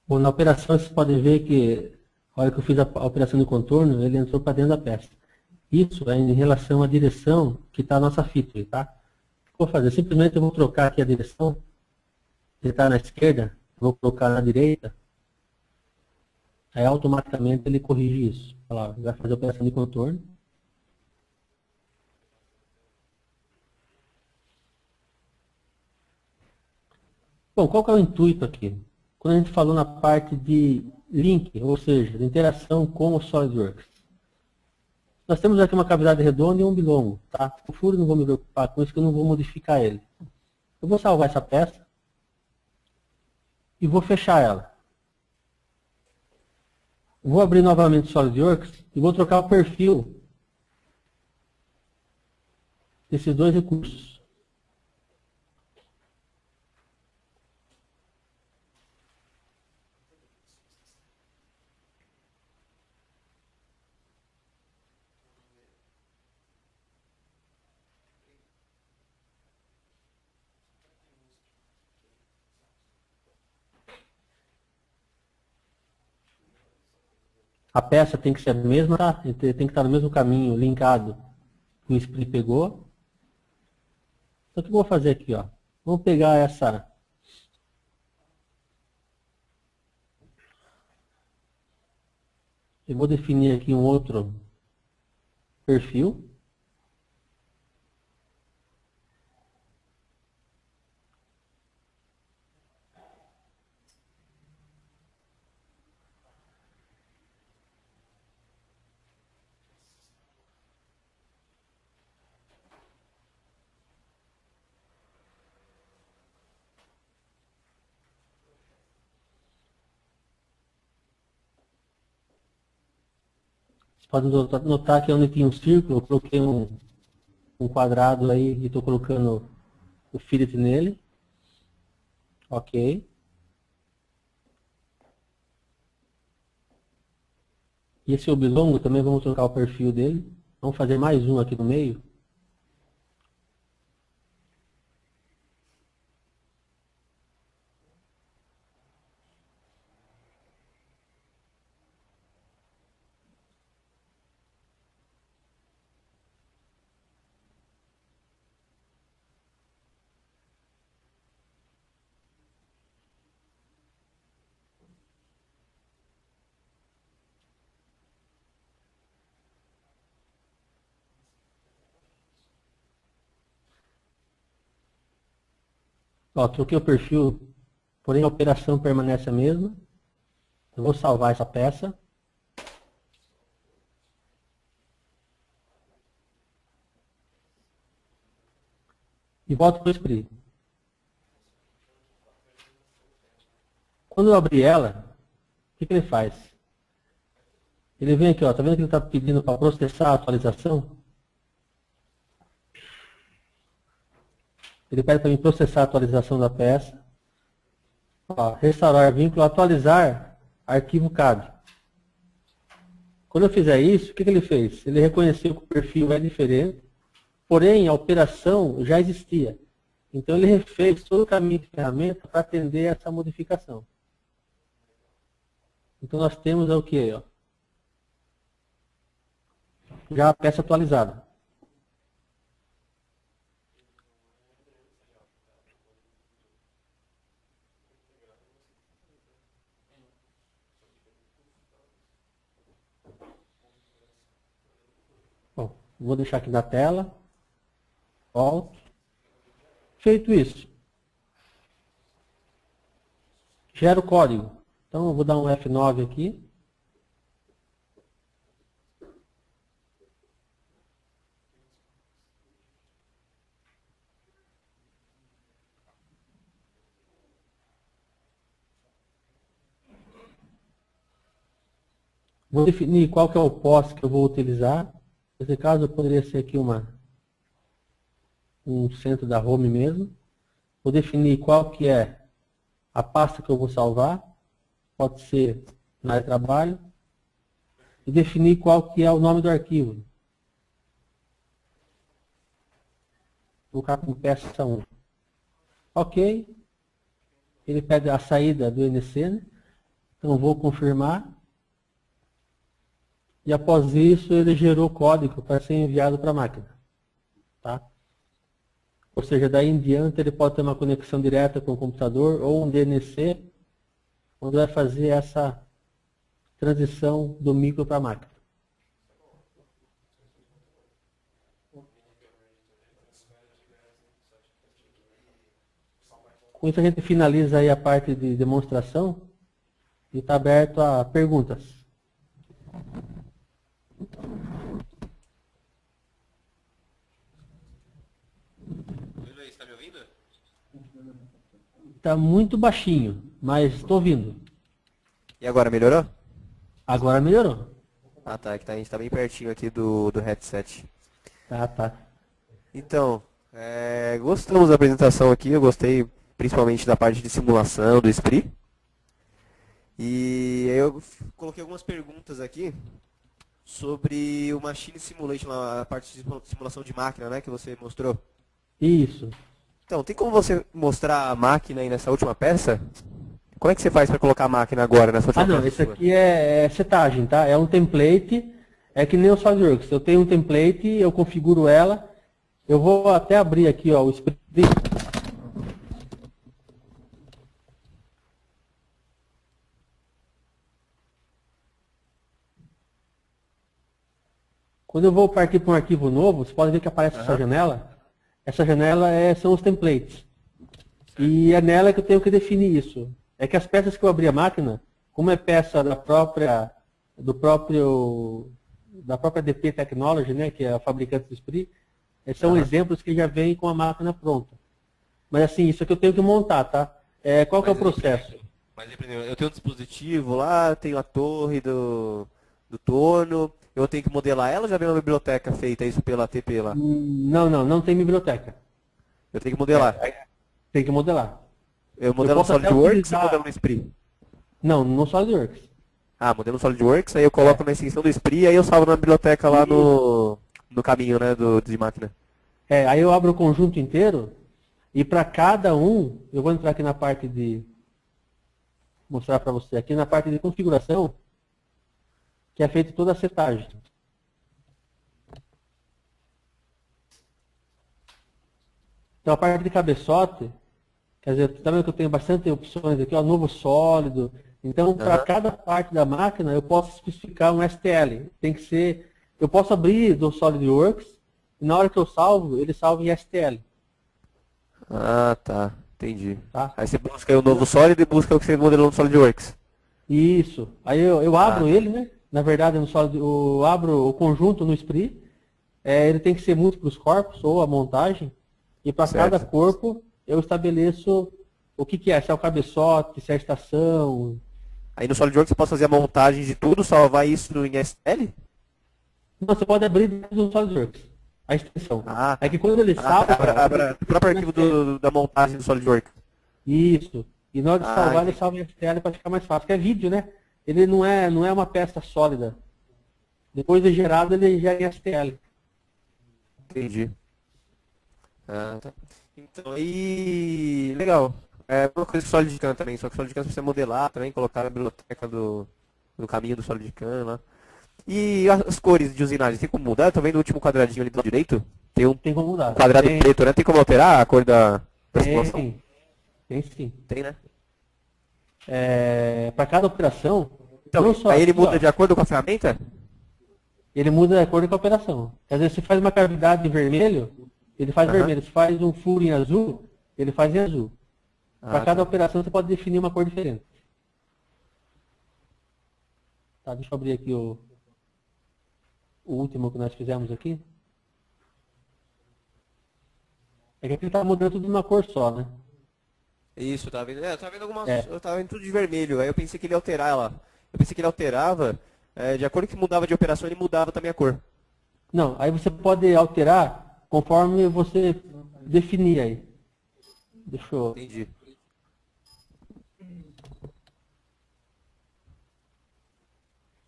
Bom, na operação vocês podem ver que, a hora que eu fiz a operação de contorno, ele entrou para dentro da peça. Isso é em relação à direção que está a nossa feature, tá? O que eu vou fazer? Simplesmente eu vou trocar aqui a direção. Ele está na esquerda, vou colocar na direita. Aí automaticamente ele corrige isso. Olha lá, vai fazer a operação de contorno. Bom, qual que é o intuito aqui? Quando a gente falou na parte de link, ou seja, de interação com o SolidWorks. Nós temos aqui uma cavidade redonda e um bilongo, tá? O furo não vou me preocupar com isso, que eu não vou modificar ele. Eu vou salvar essa peça e vou fechar ela. Vou abrir novamente o SolidWorks e vou trocar o perfil desses dois recursos. A peça tem que ser a mesma, tá? Tem que estar no mesmo caminho, linkado que o split pegou. Então o que eu vou fazer aqui, ó? Vamos pegar essa. Eu vou definir aqui um outro perfil. Pode notar que onde tinha um círculo, eu coloquei um quadrado aí e estou colocando o fillet nele. Ok. E esse oblongo também vamos trocar o perfil dele. Vamos fazer mais um aqui no meio. Ó, troquei o perfil, porém a operação permanece a mesma. Eu vou salvar essa peça. E volto para o Esprit. Quando eu abrir ela, o que ele faz? Ele vem aqui, ó, tá vendo que ele está pedindo para processar a atualização? Ele pede para mim processar a atualização da peça. Ó, restaurar vínculo, atualizar arquivo CAD. Quando eu fizer isso, o que ele fez? Ele reconheceu que o perfil é diferente, porém a operação já existia. Então ele refez todo o caminho de ferramenta para atender essa modificação. Então nós temos o que? Já a peça atualizada. Bom, vou deixar aqui na tela. Volto. Feito isso, gera o código. Então eu vou dar um F9 aqui. Vou definir qual que é o POS que eu vou utilizar. Nesse caso, poderia ser aqui um centro da home mesmo. Vou definir qual que é a pasta que eu vou salvar. Pode ser na área de trabalho. E definir qual que é o nome do arquivo. Vou colocar como peça 1. Ok. Ele pega a saída do NC, né? Então vou confirmar. E após isso ele gerou o código para ser enviado para a máquina. Tá? Ou seja, daí em diante ele pode ter uma conexão direta com o computador ou um DNC, onde vai fazer essa transição do micro para a máquina. Com isso a gente finaliza aí a parte de demonstração e está aberto a perguntas. Está me ouvindo? Está muito baixinho, mas estou ouvindo. E agora, melhorou? Agora melhorou. Ah, tá. É que a gente está bem pertinho aqui do headset. Tá. Então, gostamos da apresentação aqui. Eu gostei principalmente da parte de simulação do Esprit. E eu coloquei algumas perguntas aqui sobre o Machine Simulation, a parte de simulação de máquina, né, que você mostrou. Isso. Então, tem como você mostrar a máquina aí nessa última peça? Como é que você faz para colocar a máquina agora nessa última peça? Não, esse aqui é setagem, tá? É um template, é que nem o SolidWorks. Eu tenho um template, eu configuro ela. Eu vou até abrir aqui, ó, o Esprit. Quando eu vou partir para um arquivo novo, você pode ver que aparece essa janela. Essa janela são os templates. E é nela que eu tenho que definir isso. É que as peças que eu abri a máquina, como é peça da própria DP Technology, né, que é a fabricante do Esprit, são exemplos que já vêm com a máquina pronta. Mas assim, isso aqui eu tenho que montar, tá? Qual que é o processo? Mas eu tenho um dispositivo lá, tenho a torre do torno, Eu tenho que modelar ela ou já vem uma biblioteca feita isso pela ATP lá? Não tem biblioteca. Eu tenho que modelar. Tem que modelar. Eu Eu modelo no posso até SolidWorks ou utilizar... modelo no Spree? Não, no SolidWorks. Ah, modelo no SolidWorks, aí eu coloco na extensão do Spree e aí eu salvo na biblioteca lá no caminho, né, de máquina. Aí eu abro o conjunto inteiro e para cada um, eu vou entrar aqui na parte de... Mostrar para você, aqui na parte de configuração, que é feita toda a setagem. Então a parte de cabeçote, quer dizer, tá vendo que eu tenho bastante opções aqui, ó, novo sólido. Então, para cada parte da máquina, eu posso especificar um STL. Tem que ser, eu posso abrir do SolidWorks, e na hora que eu salvo, ele salva em STL. Ah, tá. Entendi. Tá? Aí você busca aí o novo sólido e busca o que você modelou no SolidWorks. Isso. Aí eu abro ele, né? Na verdade, no Solid, eu abro o conjunto no Spree. Ele tem que ser múltiplos corpos, ou a montagem. E para cada corpo, eu estabeleço o que é. Se é o cabeçote, se é a estação. Aí no SolidWorks você pode fazer a montagem de tudo, salvar isso em STL? Não, você pode abrir dentro do SolidWorks. A extensão. Ah, É que quando ele salva... o próprio arquivo da montagem do SolidWorks. Isso. E na hora de salvar, ele entendi. salva em STL para ficar mais fácil. Porque é vídeo, né? Ele não é uma peça sólida. Depois de gerado, ele gera em STL. Entendi. Ah, tá. Então aí. Legal. É uma coisa que o SolidCAM também, só que o SolidCAM você precisa modelar também, colocar na biblioteca do caminho do SolidCAM lá. E as cores de usinagem, tem como mudar? Tô vendo o último quadradinho ali do lado direito. Tem um Tem como mudar. quadrado preto, né? Tem como alterar a cor da simulação? Tem sim. Tem, né? Para cada operação, Então, não só aí ele aqui, muda ó, de acordo com a ferramenta? ele muda de acordo com a operação. Às vezes você faz uma cavidade em vermelho, ele faz vermelho. Se faz um furo em azul, ele faz em azul. Para cada operação você pode definir uma cor diferente. Tá, deixa eu abrir aqui o último que nós fizemos aqui. É que aqui está mudando tudo numa cor só, né? Isso, tá vendo? Eu tava vendo algumas. Eu tava vendo tudo de vermelho. Aí eu pensei que ele ia alterar ela. Eu pensei que ele alterava. De acordo com que mudava de operação, ele mudava também a cor. Não, aí você pode alterar conforme você definir aí. Deixa eu... Entendi.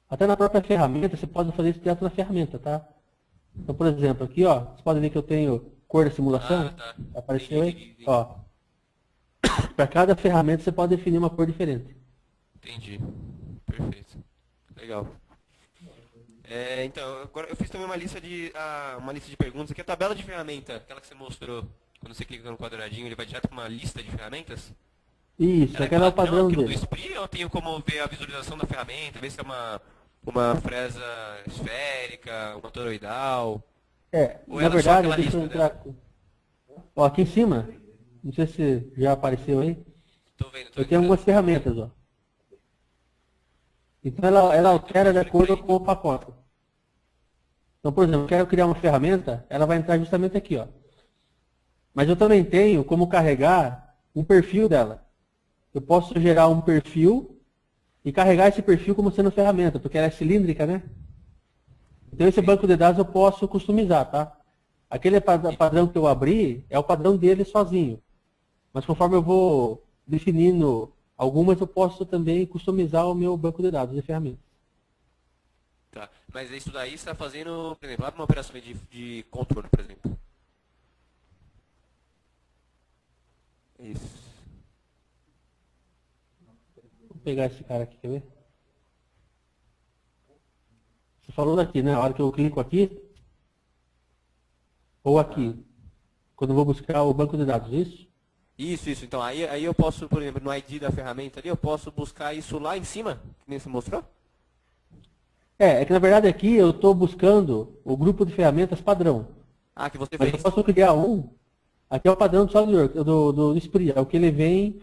Até na própria ferramenta, você pode fazer isso direto na ferramenta, tá? Então, por exemplo, aqui, ó, você pode ver que eu tenho cor da simulação. Tá. Apareceu aí? Ó. Para cada ferramenta você pode definir uma cor diferente. Entendi. Perfeito. Legal. Então, agora eu fiz também uma lista de perguntas aqui. A tabela de ferramenta, aquela que você mostrou, quando você clica no quadradinho, ele vai direto para uma lista de ferramentas? Isso, aquele é o padrão aquilo do dele. Spree, ou eu tenho como ver a visualização da ferramenta, ver se é uma fresa esférica, uma toroidal? Ou Na ela é só verdade, aquela deixa eu lista entrar dela? aqui. Ó, aqui em cima, não sei se já apareceu aí, Tô vendo, eu tenho algumas ferramentas, ó. Então ela altera de acordo com o pacote. Então, por exemplo, eu quero criar uma ferramenta, ela vai entrar justamente aqui, ó. Mas eu também tenho como carregar um perfil dela. Eu posso gerar um perfil e carregar esse perfil como sendo ferramenta, porque ela é cilíndrica, né? Então esse banco de dados eu posso customizar, tá? Aquele padrão que eu abri é o padrão dele sozinho. Mas conforme eu vou definindo algumas, eu posso também customizar o meu banco de dados de ferramentas. Tá. Mas isso daí você está fazendo, por exemplo, uma operação de controle, por exemplo. Isso. Vou pegar esse cara aqui, quer ver? Você falou daqui, né? A hora que eu clico aqui, ou aqui, quando eu vou buscar o banco de dados, isso? Isso. Então, aí eu posso, por exemplo, no ID da ferramenta ali, eu posso buscar isso lá em cima, que nem você mostrou? É que na verdade aqui eu estou buscando o grupo de ferramentas padrão. Ah, que você Mas fez. eu posso criar um. Aqui é o padrão do SolidWorks, do Spree, é o que ele vem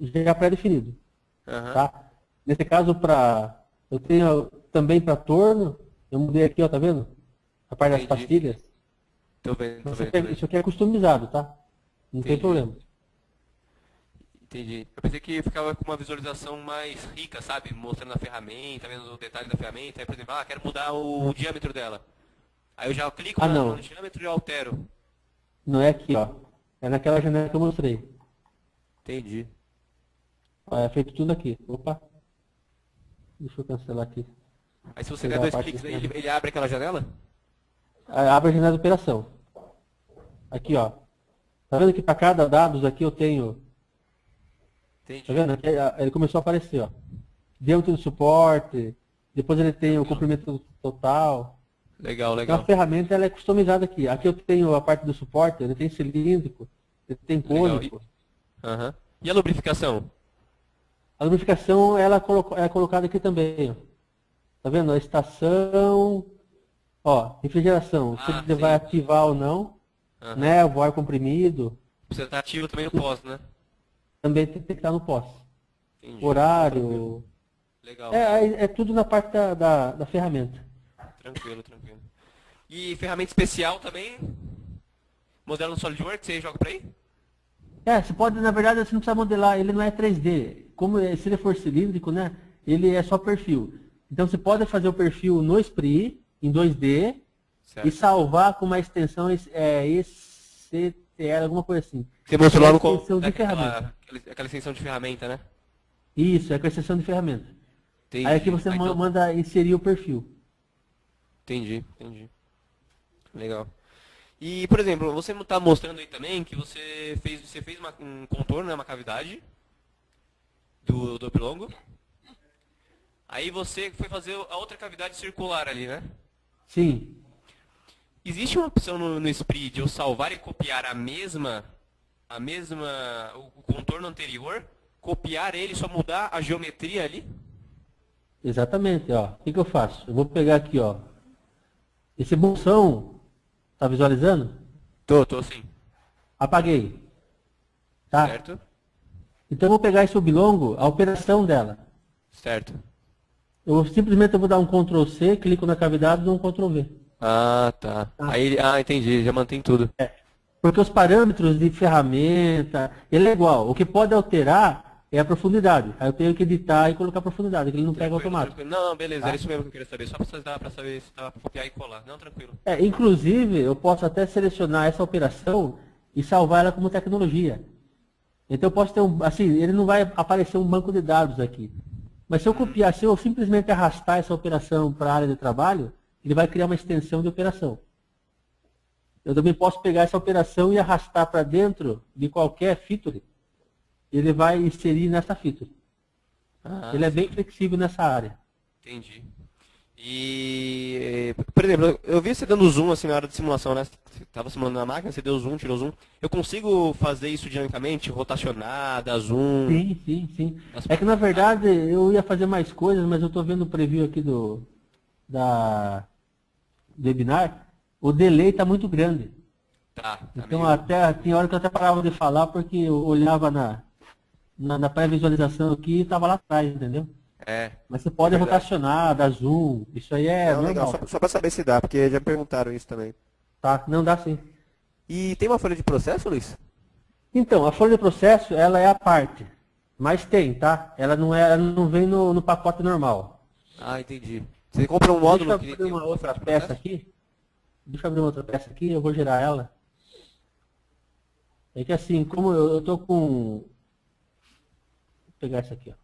já pré-definido. Tá? Nesse caso, eu tenho também para torno, eu mudei aqui, ó, tá vendo? A parte das pastilhas. Tô vendo. Isso aqui é customizado, tá? Não tem problema. Entendi. Eu pensei que ficava com uma visualização mais rica, sabe? Mostrando a ferramenta, vendo os detalhes da ferramenta. Aí, por exemplo, quero mudar o diâmetro dela. Aí eu já clico Ah, no não. diâmetro e altero. Não é aqui, ó. É naquela janela que eu mostrei. Entendi. Ó, é feito tudo aqui. Opa, deixa eu cancelar aqui. Aí se você der Pegar a dois parte cliques, de aí cima. ele abre aquela janela? Abre a janela de operação. Aqui, ó. Tá vendo que para cada dados aqui eu tenho. Tá Entendi. vendo? Aqui, ele começou a aparecer, ó. Dentro do suporte. Depois ele tem o Tranquilo. comprimento total. Legal, Então a legal. ferramenta ela é customizada aqui. Aqui eu tenho a parte do suporte, ele tem cilíndrico, ele tem Legal. cônico. Aham. E a lubrificação? A lubrificação ela é colocada aqui também, ó. Tá vendo? A estação, ó, refrigeração, se Ah, ele vai sim. ativar ou não, Aham. né? O ar comprimido, Precisa estar ativo também no pós, né? também tem que estar no pós. Entendi. Não, tranquilo. Horário, Legal, legal. é tudo na parte da ferramenta. Tranquilo, tranquilo. E ferramenta especial também? Modelo no SolidWorks, você joga pra aí? Você pode, na verdade, você não precisa modelar, ele não é 3D. Se ele for cilíndrico, né? Ele é só perfil. Então você pode fazer o perfil no Spree, em 2D, e Certo. salvar com uma extensão ECTL, alguma coisa assim. Você Que mostrou é a lá no extensão de ferramenta. aquela extensão de ferramenta, né? Isso, é com a extensão de ferramenta. Aí aqui Entendi. você Ah, então, manda inserir o perfil. entendi, entendi. Legal. E, por exemplo, você está mostrando aí também que você fez um contorno, né, uma cavidade do oblongo. Aí você foi fazer a outra cavidade circular ali, né? Sim, Existe uma opção no Spree de eu salvar e copiar o contorno anterior, copiar ele, só mudar a geometria ali? exatamente, ó. O que, que eu faço? Eu vou pegar aqui, ó. Esse bolsão, tá visualizando? Tô sim. Apaguei, tá? Certo? Então eu vou pegar esse oblongo, a operação dela. Certo. Simplesmente vou dar um Ctrl C, clico na cavidade e dou um Ctrl V. Ah, tá. Tá? Aí, entendi, já mantém tudo. Porque os parâmetros de ferramenta, ele é igual. O que pode alterar é a profundidade. Aí eu tenho que editar e colocar a profundidade, que ele não pega Tranquilo, automático. tranquilo. Não, beleza, Tá? era isso mesmo que eu queria saber. Só pra saber se dá pra copiar e colar. Não, tranquilo. Inclusive, eu posso até selecionar essa operação e salvar ela como tecnologia. Então eu posso ter assim, ele não vai aparecer um banco de dados aqui. Mas se eu copiar, se eu simplesmente arrastar essa operação para a área de trabalho, ele vai criar uma extensão de operação. Eu também posso pegar essa operação e arrastar para dentro de qualquer feature. Ele vai inserir nessa feature. Ah, Ele é bem sim. flexível nessa área. Entendi. E, por exemplo, eu vi você dando zoom assim na hora de simulação, né? Você estava simulando na máquina, você deu zoom, tirou zoom. Eu consigo fazer isso dinamicamente, rotacionar, dar zoom? Sim, sim, sim. As- É que na Ah, verdade eu ia fazer mais coisas, mas eu estou vendo o preview aqui da, do webinar. O delay está muito grande. tá Então meio. até tem hora que eu até parava de falar porque eu olhava na pré-visualização aqui e estava lá atrás, entendeu? É, Mas você é pode verdade. rotacionar, dar zoom, isso aí é Não, legal, normal, só pra saber se dá, porque já me perguntaram isso também. tá? Não dá sim. E tem uma folha de processo, Luiz? Então, a folha de processo, ela é a parte, mas tem, tá? Ela não vem no pacote normal. Ah, entendi. Você compra um Deixa eu módulo que abrir tem uma uma folha outra de peça processo? aqui. Deixa eu abrir uma outra peça aqui, eu vou gerar ela. É que assim, como eu tô com... Vou pegar essa aqui, ó.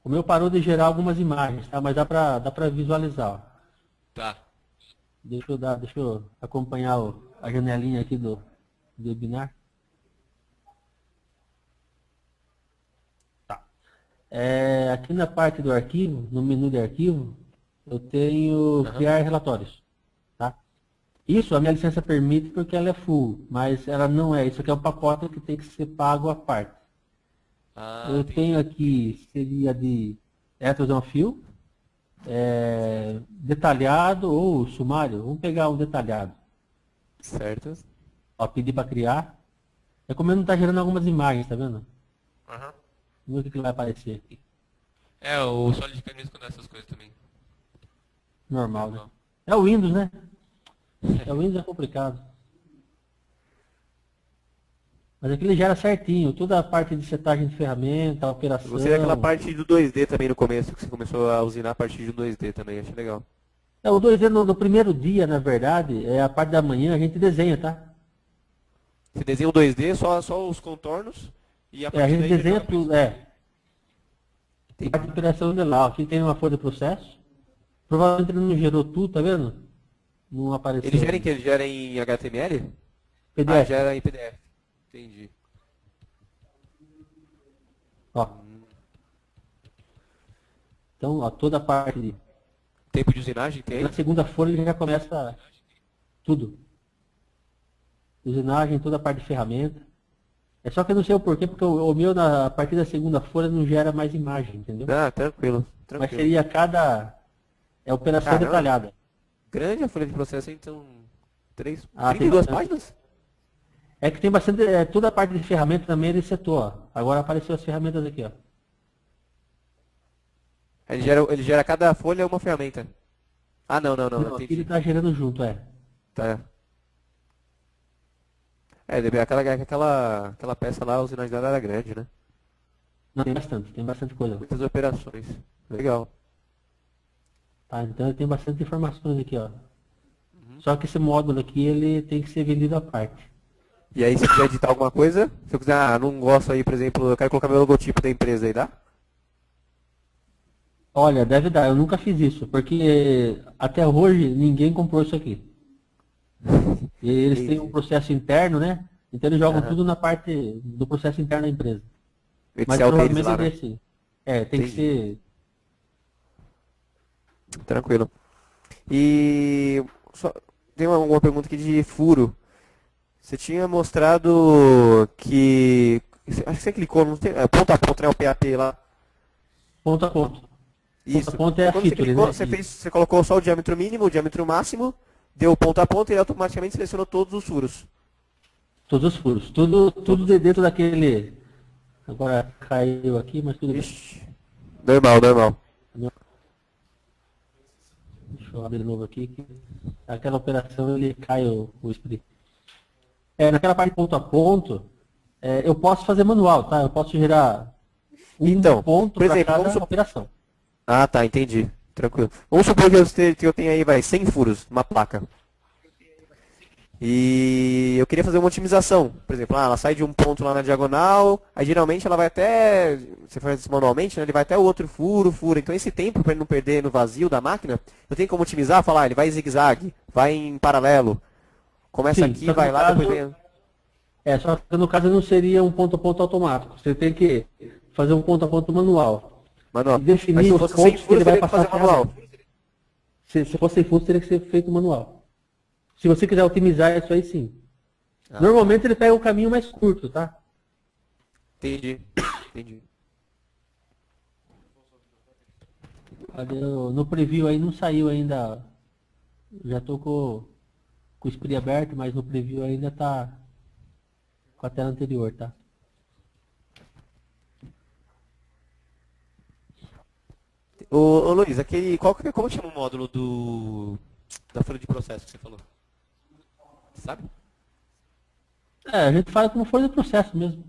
O meu parou de gerar algumas imagens, tá? Mas dá pra visualizar, ó. Tá. Deixa eu acompanhar a janelinha aqui do webinar. Tá. Aqui na parte do arquivo, no menu de arquivo, eu tenho Aham. criar relatórios. Tá? Isso a minha licença permite porque ela é full, mas ela não é. Isso aqui é um pacote que tem que ser pago à parte. Ah, Eu tenho entendi. aqui, seria de Ethos on Fill, detalhado ou sumário. Vamos pegar um detalhado. Certo. Ó, pedir para criar. É como ele não está gerando algumas imagens, tá vendo? Aham. Vamos ver o que vai aparecer aqui. É, o Solid mesmo quando essas coisas também. Normal, né? Normal. É o Windows, né? É o Windows é complicado. Mas aqui ele gera certinho, toda a parte de setagem de ferramenta, Eu gostei daquela operação. parte do 2D também no começo, que você começou a usinar a partir do 2D também, achei legal. É, o 2D no primeiro dia, na verdade, é a parte da manhã, a gente desenha, tá? Você desenha o 2D, só os contornos, e a É, a partir gente daí já desenha joga pra tudo, isso. parte de Entendi. operação de lá. Aqui tem uma folha de processo. Provavelmente ele não gerou tudo, tá vendo? Não Ele apareceu gera em que? ali. Ele gera em HTML? Ah, PDF. gera em PDF. Entendi. Ó. Então, ó, toda a parte Tempo de usinagem tem na aí? segunda folha ele já começa tudo. Usinagem, toda a parte de ferramenta. É só que eu não sei o porquê, porque o meu, a partir da segunda folha, não gera mais imagem, entendeu? Ah, tranquilo, Mas tranquilo. seria cada. É operação Caramba, detalhada. grande a folha de processo, então. Ah, Trinta tem e duas bastante. páginas? É que tem bastante. Toda a parte de ferramenta também ele setou, ó. Agora apareceu as ferramentas aqui, ó. Ele gera cada folha uma ferramenta. Ah, não, não, não, Não, aqui ele entendi. está gerando junto, é. Tá. Aquela peça lá, a usinagem dela era grande, né? Não, tem bastante coisa. Muitas operações. Legal. Tá, então tem bastante informações aqui, ó. Só que esse módulo aqui, ele tem que ser vendido à parte. E aí, se eu quiser editar alguma coisa, se eu quiser, não gosto aí, por exemplo, eu quero colocar meu logotipo da empresa aí, dá? Olha, deve dar, eu nunca fiz isso, porque até hoje ninguém comprou isso aqui. E eles têm um Entendi. processo interno, né? Então eles jogam Aham. tudo na parte do processo interno da empresa. O Mas Excel deles provavelmente lá, é né? desse. É, tem que Entendi. ser. Tranquilo. E tem uma pergunta aqui de furo. Você tinha mostrado que. Acho que você clicou, não tem, ponto a ponto, né? O PAP lá. Ponto a ponto. Ponto a Isso. ponto é a Quando você feature, clicou, né? você colocou só o diâmetro mínimo, o diâmetro máximo, deu ponto a ponto e ele automaticamente selecionou todos os furos. Todos os furos. Tudo Todos. de dentro daquele. Agora caiu aqui, mas tudo bem. Ixi. Normal, normal. Deixa eu abrir de novo aqui. Aquela operação ele cai o split. Naquela parte ponto a ponto, eu posso fazer manual, tá? Eu posso gerar um Então, ponto por para exemplo, cada operação. Ah, tá, entendi. Tranquilo. Vamos supor que eu tenho aí, vai, 100 furos, uma placa. E eu queria fazer uma otimização. Por exemplo, ela sai de um ponto lá na diagonal, aí geralmente ela vai até, você faz isso manualmente, né? Ele vai até o outro furo, furo. Então esse tempo, para ele não perder no vazio da máquina, eu tenho como otimizar, falar, ele vai em zigue-zague, vai em paralelo. Começa Sim, aqui, só que vai no lá, depois caso, vem. só que no caso não seria um ponto a ponto automático. Você tem que fazer um ponto a ponto manual. Mano, E ó, mas definir se os fosse 100 pontos que ele furos, eu vai teria que passar fazer a manual. ferramenta. Se fosse sem fundo, teria que ser feito manual. Se você quiser otimizar isso aí, sim. Ah, tá. Normalmente ele pega o caminho mais curto, tá? Entendi. Entendi. No preview aí não saiu ainda. Já estou com o Spree aberto, mas no preview ainda tá com a tela anterior, tá? Ô Luiz, como chama o módulo da folha de processo que você falou? Sabe? A gente fala como folha de processo mesmo.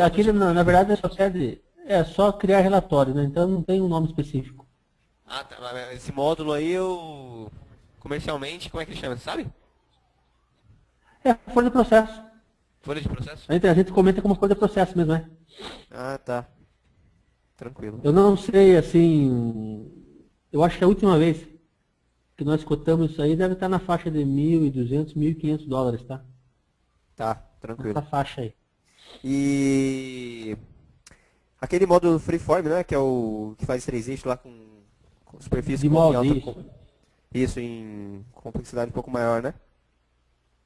Aquele na verdade, só pede, é só criar relatório, né? Então não tem um nome específico. Ah, tá. Esse módulo aí, comercialmente, como é que ele chama, você sabe? É folha de processo. Folha de processo? A gente comenta como folha de processo mesmo, né? Ah, tá. Tranquilo. Eu não sei, assim, eu acho que a última vez que nós cotamos isso aí deve estar na faixa de 1.200, $1.500, tá? Tá, Nessa tranquilo. faixa aí. E aquele módulo Freeform, né, que é o que faz 3 eixos lá com superfície De em molde, alta, isso. isso, em complexidade um pouco maior, né?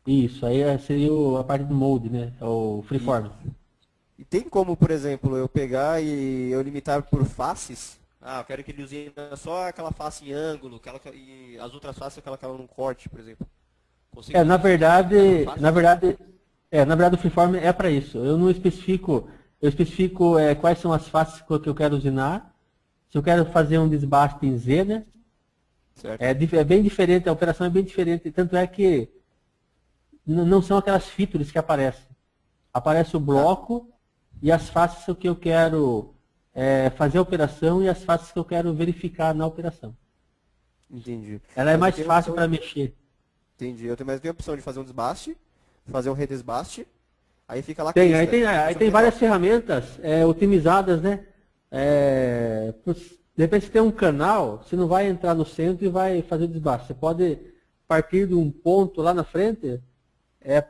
Isso, aí seria a parte do molde, né? É o E, freeform. e tem como, por exemplo, eu pegar e eu limitar por faces? Ah, eu quero que ele use só aquela face em ângulo, e as outras faces eu quero que ela não corte, por exemplo. Consigo Na fazer isso limitando por verdade, face? na verdade o freeform é para isso. Eu não especifico, eu especifico quais são as faces que eu quero usinar. Se eu quero fazer um desbaste em Z, né? Certo. É bem diferente, a operação é bem diferente. Tanto é que não são aquelas features que aparecem. aparece o bloco e as faces que eu quero fazer a operação e as faces que eu quero verificar na operação. Entendi. Ela é Mas eu mais tenho a fácil opção para mexer. Entendi. Mas tem a opção de fazer um desbaste, fazer um redesbaste, aí fica lá com Tem, isso, né? aí Depois eu tem várias resolvo. ferramentas otimizadas, né? De repente você tem um canal, você não vai entrar no centro e vai fazer o desbaste. Você pode partir de um ponto lá na frente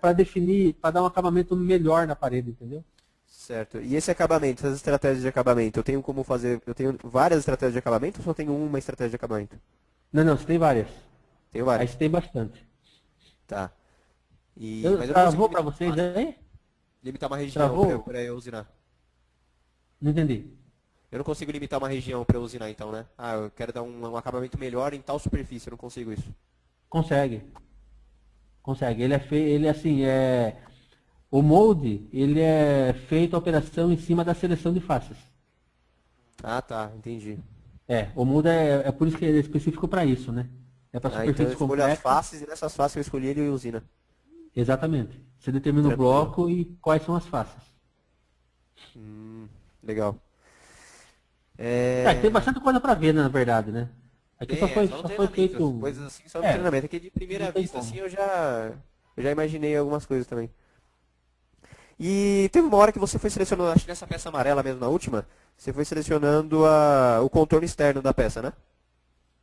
para definir, para dar um acabamento melhor na parede, entendeu? Certo. E esse acabamento, essas estratégias de acabamento, eu tenho como fazer, eu tenho várias estratégias de acabamento ou só tenho uma estratégia de acabamento? Não, não, você tem várias. Tenho Aí várias. você tem bastante. Tá. Mas eu não consigo Travou para limitar vocês aí? uma região Travou? para eu usinar. Não entendi. Eu não consigo limitar uma região para eu usinar então, né? Ah, eu quero dar um acabamento melhor em tal superfície, eu não consigo isso. Consegue. Consegue. Ele é feio, ele assim, o molde, ele é feito a operação em cima da seleção de faces. Ah, tá, entendi. O molde é por isso que ele é específico para isso, né? É para Ah, então eu superfícies escolho as complexas. faces e nessas faces que eu escolhi ele usina. Exatamente. Você determina o Tranquilo. bloco e quais são as faces. Legal. Tem É... bastante coisa para ver, né, na verdade, né? Aqui Tem, só só no foi treinamento. feito Coisas assim só no treinamento. Aqui de não primeira tem vista assim como. eu já imaginei algumas coisas também. E teve uma hora que você foi selecionando, acho que nessa peça amarela mesmo, na última, você foi selecionando o contorno externo da peça, né?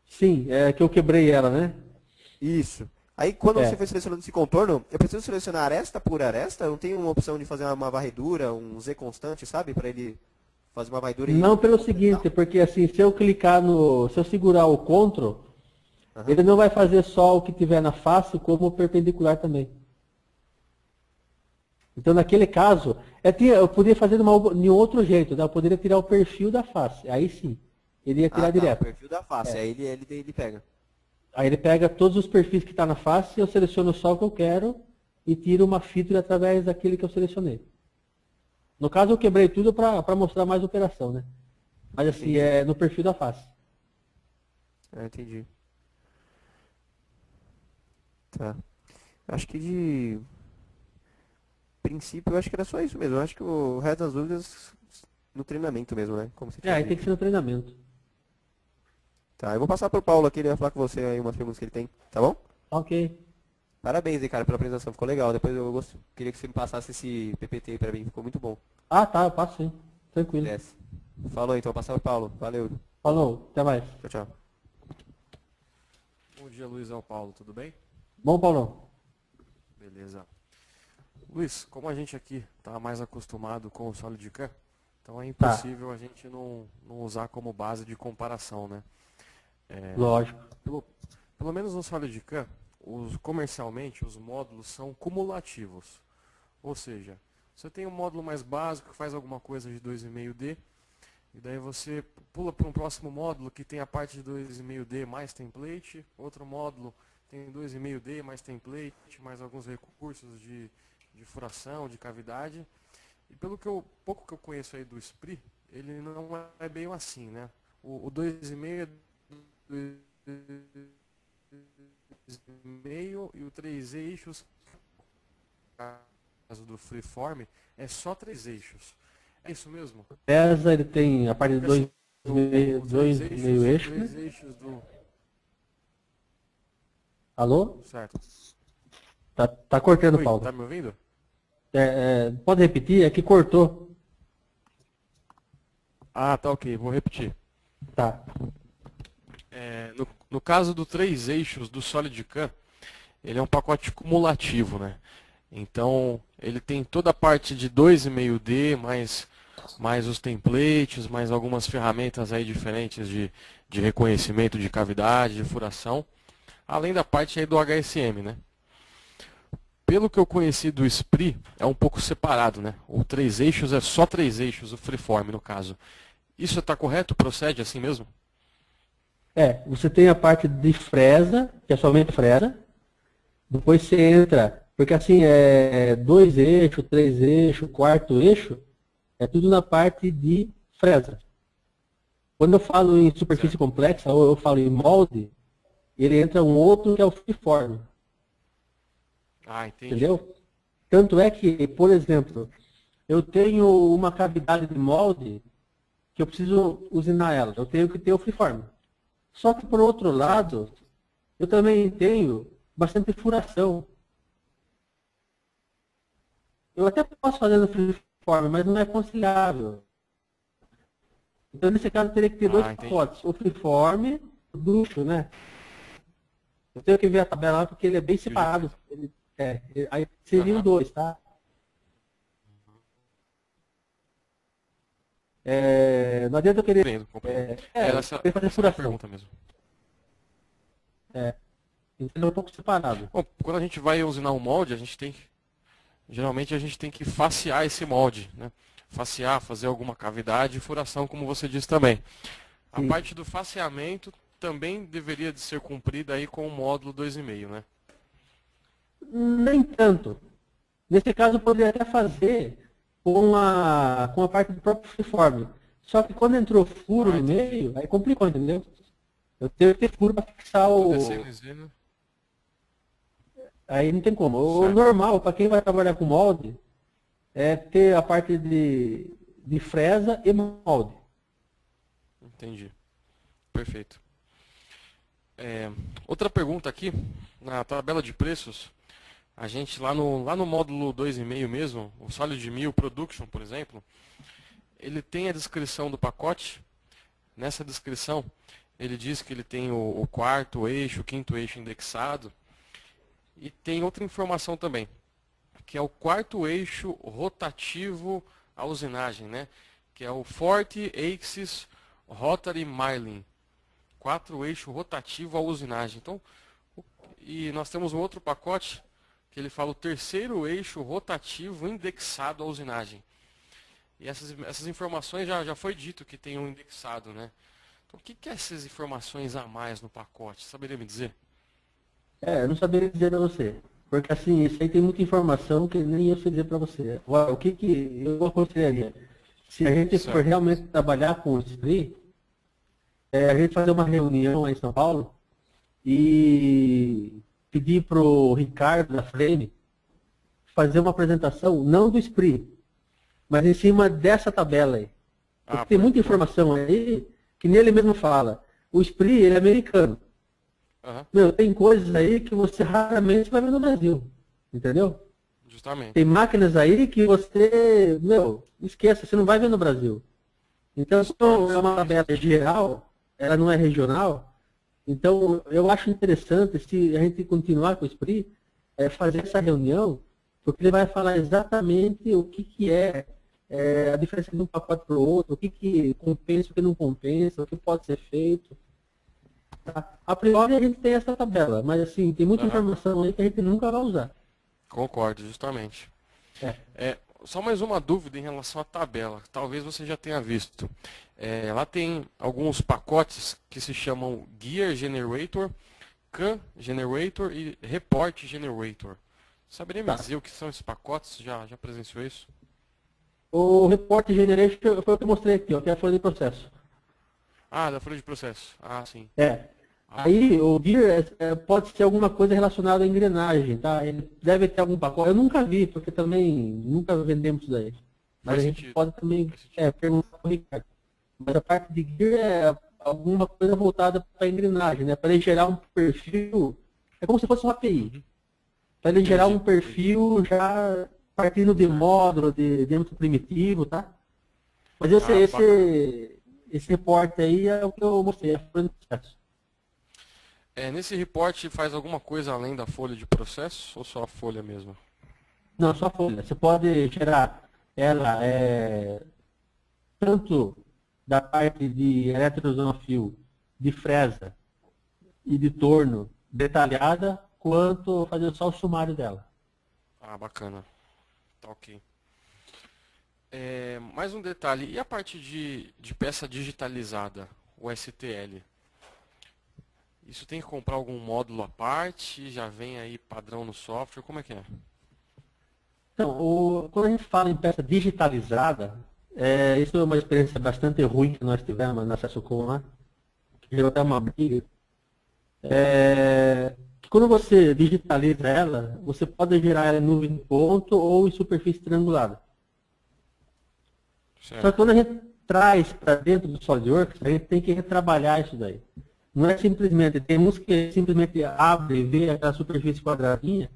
Sim, é que eu quebrei ela, né? Isso. Aí quando você É. foi selecionando esse contorno, eu preciso selecionar aresta por aresta? Eu não tenho uma opção de fazer uma varredura, um Z constante, sabe? Para ele fazer uma varredura Não e pelo completar. seguinte, porque assim, se eu segurar o CTRL, Aham. ele não vai fazer só o que tiver na face, como perpendicular também. Então, naquele caso, eu poderia fazer de um outro jeito, né? Eu poderia tirar o perfil da face. Aí sim, ele ia Ah, tirar tá, o direto. perfil da face. Aí ele pega. Aí ele pega todos os perfis que está na face, eu seleciono só o que eu quero e tiro uma feature através daquele que eu selecionei. No caso, eu quebrei tudo para mostrar mais operação, né? Mas assim, Entendi. é no perfil da face. Entendi. Tá. Acho que de princípio, eu acho que era só isso mesmo. Eu acho que o resto das dúvidas no treinamento mesmo, né? Como você tinha Aí tem que dito. ser no treinamento. Tá, eu vou passar pro Paulo aqui, ele vai falar com você aí umas perguntas que ele tem, tá bom? Ok. Parabéns aí, cara, pela apresentação, ficou legal. Depois queria que você me passasse esse PPT aí pra mim, ficou muito bom. Ah, tá, eu passo sim. Tranquilo. Desce. Falou então, vou passar pro Paulo. Valeu. Falou, até mais. Tchau, tchau. Bom dia, Luizão Paulo, tudo bem? Bom, Paulão. Beleza. Luiz, como a gente aqui está mais acostumado com o SolidCAM, então é Tá, impossível a gente não usar como base de comparação, né? lógico. Pelo menos no SolidCAM, comercialmente, os módulos são cumulativos. Ou seja, você tem um módulo mais básico que faz alguma coisa de 2,5D, e daí você pula para um próximo módulo que tem a parte de 2,5D mais template, outro módulo tem 2,5D mais template, mais alguns recursos de furação, de cavidade. E pelo pouco que eu conheço aí do SPRI, ele não é bem assim, né? O 2,5 é 2,5 e o 3 eixos, no caso do Freeform, é só 3 eixos. É isso mesmo? Pesa, ele tem a parte de Porque assim, dois meio eixo, né? três eixos do... Alô? Certo. Tá cortando, Oi, Paulo. tá me ouvindo? Pode repetir? É que cortou. Ah, tá ok, vou repetir. Tá. No caso do 3 eixos do SolidCAM, ele é um pacote cumulativo, né? Então, ele tem toda a parte de 2,5D, mais os templates, mais algumas ferramentas aí diferentes de reconhecimento de cavidade, de furação, além da parte aí do HSM, né? Pelo que eu conheci do SPRI, é um pouco separado, né? O 3 eixos é só 3 eixos, o Freeform no caso. Isso está correto? Procede assim mesmo? Você tem a parte de fresa, que é somente fresa. Depois você entra, porque assim, dois eixos, três eixos, quarto eixo, é tudo na parte de fresa. Quando eu falo em superfície Certo. complexa, ou eu falo em molde, ele entra um outro que é o freeform, Ah, entendi. entendeu? Tanto é que, por exemplo, eu tenho uma cavidade de molde que eu preciso usinar ela. Eu tenho que ter o freeform. Só que, por outro lado, eu também tenho bastante furação. Eu até posso fazer no freeform, mas não é conciliável. Então, nesse caso, eu teria que ter dois Entendi. pacotes. O freeform, o ducho, né? Eu tenho que ver a tabela lá porque ele é bem separado. Aí seriam Aham. dois, tá? Não adianta eu querer. Compreendo, compreendo. Eu Essa, queria fazer essa era a furação. pergunta mesmo. Então é um pouco separado. Bom, quando a gente vai usinar um molde, geralmente a gente tem que facear esse molde, né? Facear, fazer alguma cavidade e furação, como você disse também. A Sim. parte do faceamento também deveria de ser cumprida aí com o módulo 2,5, né? Nem tanto. Nesse caso, eu poderia até fazer com a parte do próprio freeform. Só que quando entrou furo no Entendi. meio, aí complicou, entendeu? Eu tenho que ter furo para fixar Tudo o. é CNC, né? Aí não tem como. O Certo. normal, para quem vai trabalhar com molde, é ter a parte de fresa e molde. Entendi. Perfeito. Outra pergunta aqui, na tabela de preços, a gente lá no módulo 2,5 mesmo, o Solid 1000 Production, por exemplo, ele tem a descrição do pacote. Nessa descrição, ele diz que ele tem o quarto eixo, o quinto eixo indexado, e tem outra informação também, que é o quarto eixo rotativo à usinagem, né? Que é o Forte Axis Rotary Milling. 4 eixo rotativo à usinagem. Então, e nós temos um outro pacote que ele fala o terceiro eixo rotativo indexado à usinagem. E essas informações já foi dito que tem um indexado, né? Então, o que é essas informações a mais no pacote? Saberia me dizer? Eu não saberia dizer para você. Porque assim, isso aí tem muita informação que nem eu sei dizer para você. Agora, o que eu aconselharia? Se a gente for Certo. realmente trabalhar com o SPRI, a gente fazer uma reunião aí em São Paulo e pedir para o Ricardo da Frame fazer uma apresentação, não do SPRI, mas em cima dessa tabela aí. Porque tem muita informação aí que nele mesmo fala. O SPRI, ele é americano. Aham, Meu, tem coisas aí que você raramente vai ver no Brasil. Entendeu? justamente. Tem máquinas aí que você, esqueça, você não vai ver no Brasil. Então, como é uma tabela geral, ela não é regional. Então, eu acho interessante, se a gente continuar com o SPRI, fazer essa reunião, porque ele vai falar exatamente o que é, a diferença de um pacote para o outro, o que compensa, o que não compensa, o que pode ser feito. Tá? A priori a gente tem essa tabela, mas assim, tem muita Aham. informação aí que a gente nunca vai usar. Concordo, justamente. Só mais uma dúvida em relação à tabela. Talvez você já tenha visto. Lá tem alguns pacotes que se chamam Gear Generator, CAN Generator e Report Generator. Saberia me Tá. dizer o que são esses pacotes? Já presenciou isso? O Report Generation foi o que eu mostrei aqui, ó, que é a folha de processo. Ah, da folha de processo. Ah, sim. Aí o Gear pode ser alguma coisa relacionada à engrenagem, tá? Ele deve ter algum pacote. Eu nunca vi, porque também nunca vendemos isso daí. Mas Faz a gente sentido. pode também Faz sentido. perguntar para o Ricardo. Mas a parte de Gear é alguma coisa voltada para a engrenagem, né? Para ele gerar um perfil. É como se fosse uma API. Para ele gerar um Entendi. perfil já partindo de módulo, de dentro primitivo, tá? Mas Bacana. esse reporte aí é o que eu mostrei, a folha de processo. Nesse report faz alguma coisa além da folha de processo ou só a folha mesmo? Não, só folha. Você pode gerar ela tanto da parte de eletrosonofio, de fresa e de torno detalhada, quanto fazer só o sumário dela. Ah, bacana. Tá ok. Mais um detalhe. E a parte de peça digitalizada, o STL? Isso tem que comprar algum módulo à parte? Já vem aí padrão no software? Como é que é? Então, quando a gente fala em peça digitalizada, isso é uma experiência bastante ruim que nós tivemos na Sessucom lá, que gerou até uma briga, quando você digitaliza ela, você pode gerar ela em nuvem de ponto ou em superfície triangulada. Só que Certo. quando a gente traz para dentro do SolidWorks, a gente tem que retrabalhar isso daí. Não é simplesmente, tem uns que simplesmente abre e vê aquela superfície quadradinha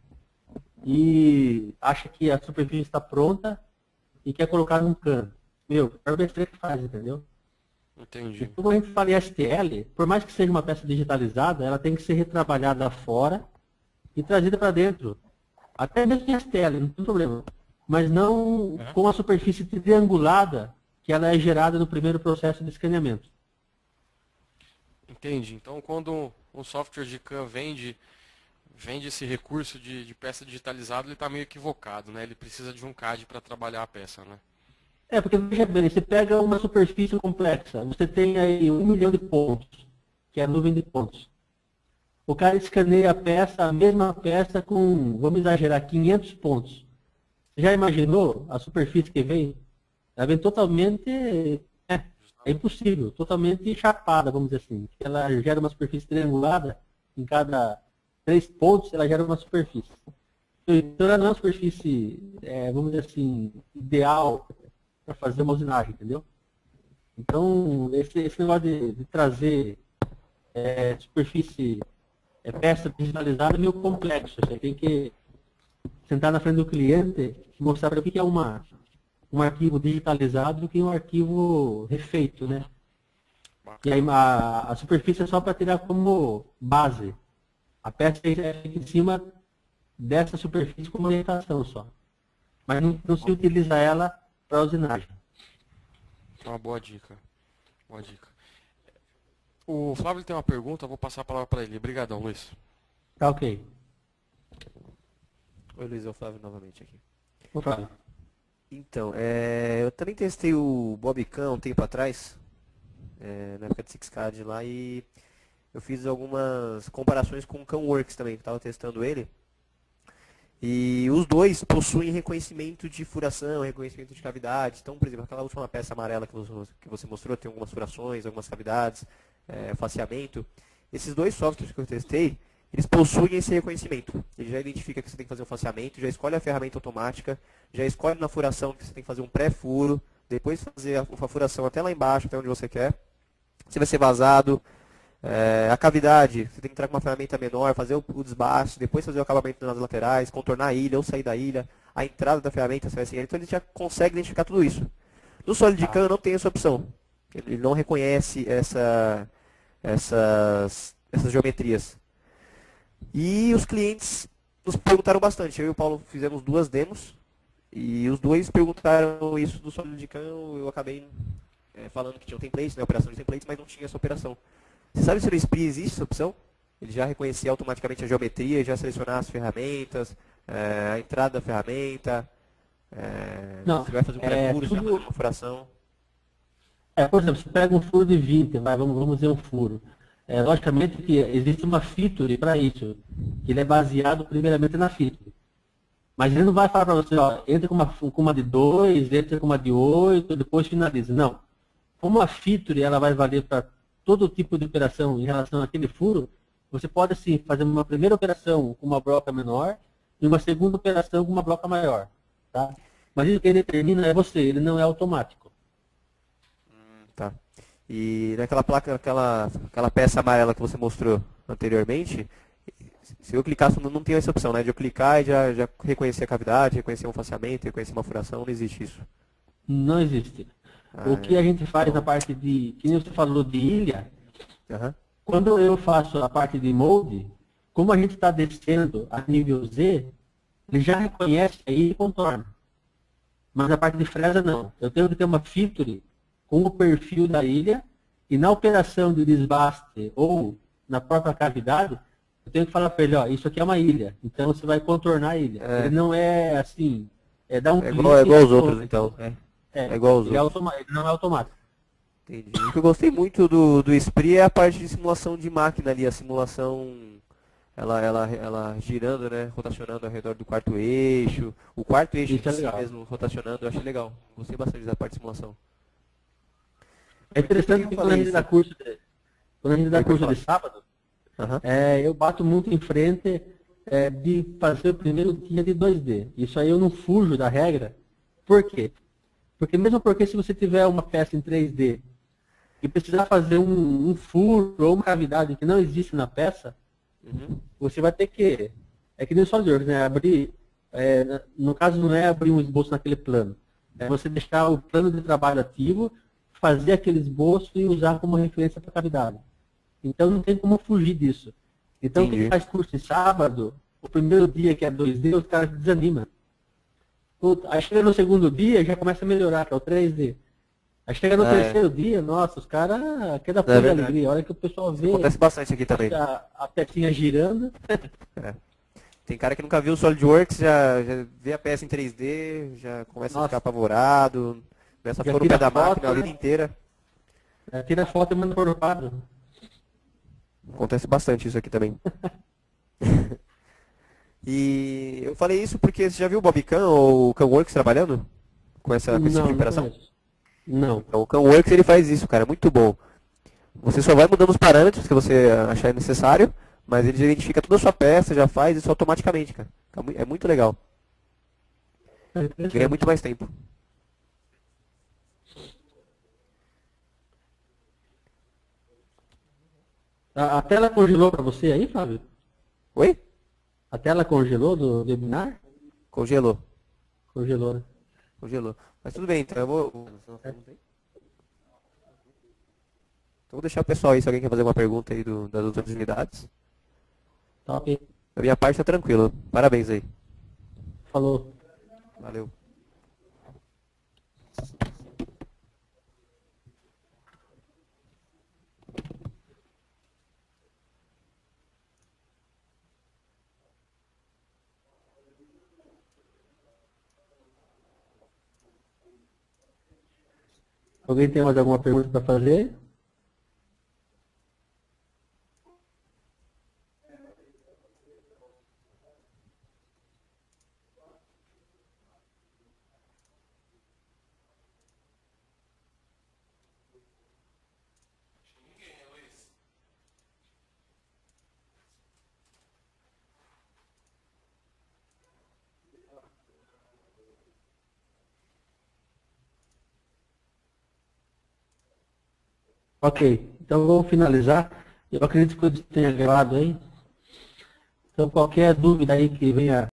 e acha que a superfície está pronta e quer colocar num cano. Meu, é o besteira que faz, entendeu? Entendi. Então, quando a gente fala em STL, por mais que seja uma peça digitalizada, ela tem que ser retrabalhada fora e trazida para dentro. Até mesmo em STL, não tem problema. Mas não com a superfície triangulada que ela é gerada no primeiro processo de escaneamento. Entendi. Então, quando um software de CAM vende esse recurso de peça digitalizada, ele está meio equivocado, né? Ele precisa de um CAD para trabalhar a peça, né? É, porque veja bem, você pega uma superfície complexa, você tem aí 1 milhão de pontos, que é a nuvem de pontos. O cara escaneia a mesma peça com, vamos exagerar, 500 pontos. Já imaginou a superfície que vem? Ela vem totalmente, é impossível, totalmente chapada, vamos dizer assim. Ela gera uma superfície triangulada, em cada 3 pontos ela gera uma superfície. Então ela não é uma superfície, vamos dizer assim, ideal para fazer uma usinagem, entendeu? Então, esse negócio de trazer superfície, peça digitalizada é meio complexo. Você tem que sentar na frente do cliente e mostrar para ele o que é um arquivo digitalizado e o que é um arquivo refeito, né? E aí a superfície é só para tirar como base. A peça é feita em cima dessa superfície como orientação só. Mas não se utiliza ela para usinagem. Uma boa dica. Boa dica. O Flávio tem uma pergunta, eu vou passar a palavra para ele. Obrigadão, Luiz. Tá ok. Oi, Luiz, é o Flávio novamente aqui. Opa. Então, eu também testei o Bobcam um tempo atrás, na época de SixCAD lá, e eu fiz algumas comparações com o CamWorks também, que estava testando ele. E os dois possuem reconhecimento de furação, reconhecimento de cavidades. Então, por exemplo, aquela última peça amarela que você mostrou, tem algumas furações, algumas cavidades, faceamento. Esses dois softwares que eu testei, eles possuem esse reconhecimento. Ele já identifica que você tem que fazer um faceamento, já escolhe a ferramenta automática, já escolhe na furação que você tem que fazer um pré-furo, depois fazer a furação até lá embaixo, até onde você quer. Se vai ser vazado, a cavidade, você tem que entrar com uma ferramenta menor, fazer o desbaste, depois fazer o acabamento nas laterais, contornar a ilha ou sair da ilha, a entrada da ferramenta, você vai seguir. Então ele já consegue identificar tudo isso. No SolidCAM não tem essa opção. Ele não reconhece essas geometrias. E os clientes nos perguntaram bastante. Eu e o Paulo fizemos 2 demos e os dois perguntaram isso do SolidCAM. Eu acabei falando que tinha um template, né, operação de templates, mas não tinha essa operação. Você sabe se no SPRI existe essa opção? Ele já reconhecer automaticamente a geometria, já selecionar as ferramentas, a entrada da ferramenta. Não, você vai fazer um pré-furo, você vai fazer uma furação. Por exemplo, você pega um furo de 20, vamos dizer um furo. Logicamente que existe uma feature para isso, que ele é baseado primeiramente na feature. Mas ele não vai falar para você, ó, entra com uma de 2, entra com uma de 8, depois finaliza. Não. Como a feature ela vai valer para todo tipo de operação em relação àquele furo, você pode sim fazer uma primeira operação com uma broca menor e uma segunda operação com uma broca maior. Tá? Mas isso que ele determina é você, ele não é automático. Tá. E naquela placa, aquela peça amarela que você mostrou anteriormente, se eu clicar, não tem essa opção, né? De eu clicar e já reconhecer a cavidade, reconhecer um faceamento, reconhecer uma furação, não existe isso. Não existe. O que a gente faz na parte de, que nem você falou de ilha, quando eu faço a parte de molde, como a gente está descendo a nível Z, ele já reconhece a ilha e contorna. Mas a parte de fresa não. Eu tenho que ter uma feature com o perfil da ilha e na operação de desbaste ou na própria cavidade, eu tenho que falar para ele, ó, isso aqui é uma ilha, então você vai contornar a ilha. Ele não é assim, dar um clique. Igual aos outros, então. É igual aos outros. Ele não é automático. Entendi. O que eu gostei muito do SPRI é a parte de simulação de máquina ali, a simulação, ela girando, né, rotacionando ao redor do quarto eixo, o quarto eixo em si mesmo rotacionando, eu achei legal. Gostei bastante da parte de simulação. É interessante que quando a gente dá curso de sábado, Aham. Eu bato muito em frente de fazer o primeiro dia de 2D. Isso aí eu não fujo da regra. Por quê? Porque mesmo porque se você tiver uma peça em 3D e precisar fazer um furo ou uma cavidade que não existe na peça, Uhum. você vai ter que, é que nem o SolidWorks, né? Abrir, no caso não é abrir um esboço naquele plano, é você deixar o plano de trabalho ativo, fazer aquele esboço e usar como referência para a cavidade. Então não tem como fugir disso. Então quem Entendi. faz curso em sábado, o primeiro dia que é 2D, os caras desanimam. Aí chega no segundo dia, já começa a melhorar, que é o 3D. Aí chega no Ah, é. terceiro dia, nossa, os caras querem É pulo de verdade. alegria. A hora que o pessoal vê Acontece bastante aqui também. a pecinha girando, É. Tem cara que nunca viu o SolidWorks, já vê a peça em 3D, já começa a nossa, ficar apavorado, começa a já pôr o pé tira da foto, máquina a vida né? inteira. Tira foto e manda para o quadro. Acontece bastante isso aqui também. E eu falei isso porque você já viu o Bobcam ou o CamWorks trabalhando com esse tipo de Não, não operação? conheço. Não. Então, o CamWorks ele faz isso, cara, é muito bom. Você só vai mudando os parâmetros que você achar necessário, mas ele já identifica toda a sua peça, já faz isso automaticamente, cara. É muito legal. É Ganha interessante. muito mais tempo. A tela congelou para você aí, Fábio? Oi? A tela congelou do webinar? Congelou. Congelou, né? Congelou. Mas tudo bem, então eu vou. Então vou deixar o pessoal aí, se alguém quer fazer uma pergunta aí das outras unidades. Tá ok. Da minha parte tá tranquilo. Parabéns aí. Falou. Valeu. Alguém tem mais alguma pergunta para fazer? Ok. Então vamos finalizar. Eu acredito que eu tenha gravado aí. Então qualquer dúvida aí que venha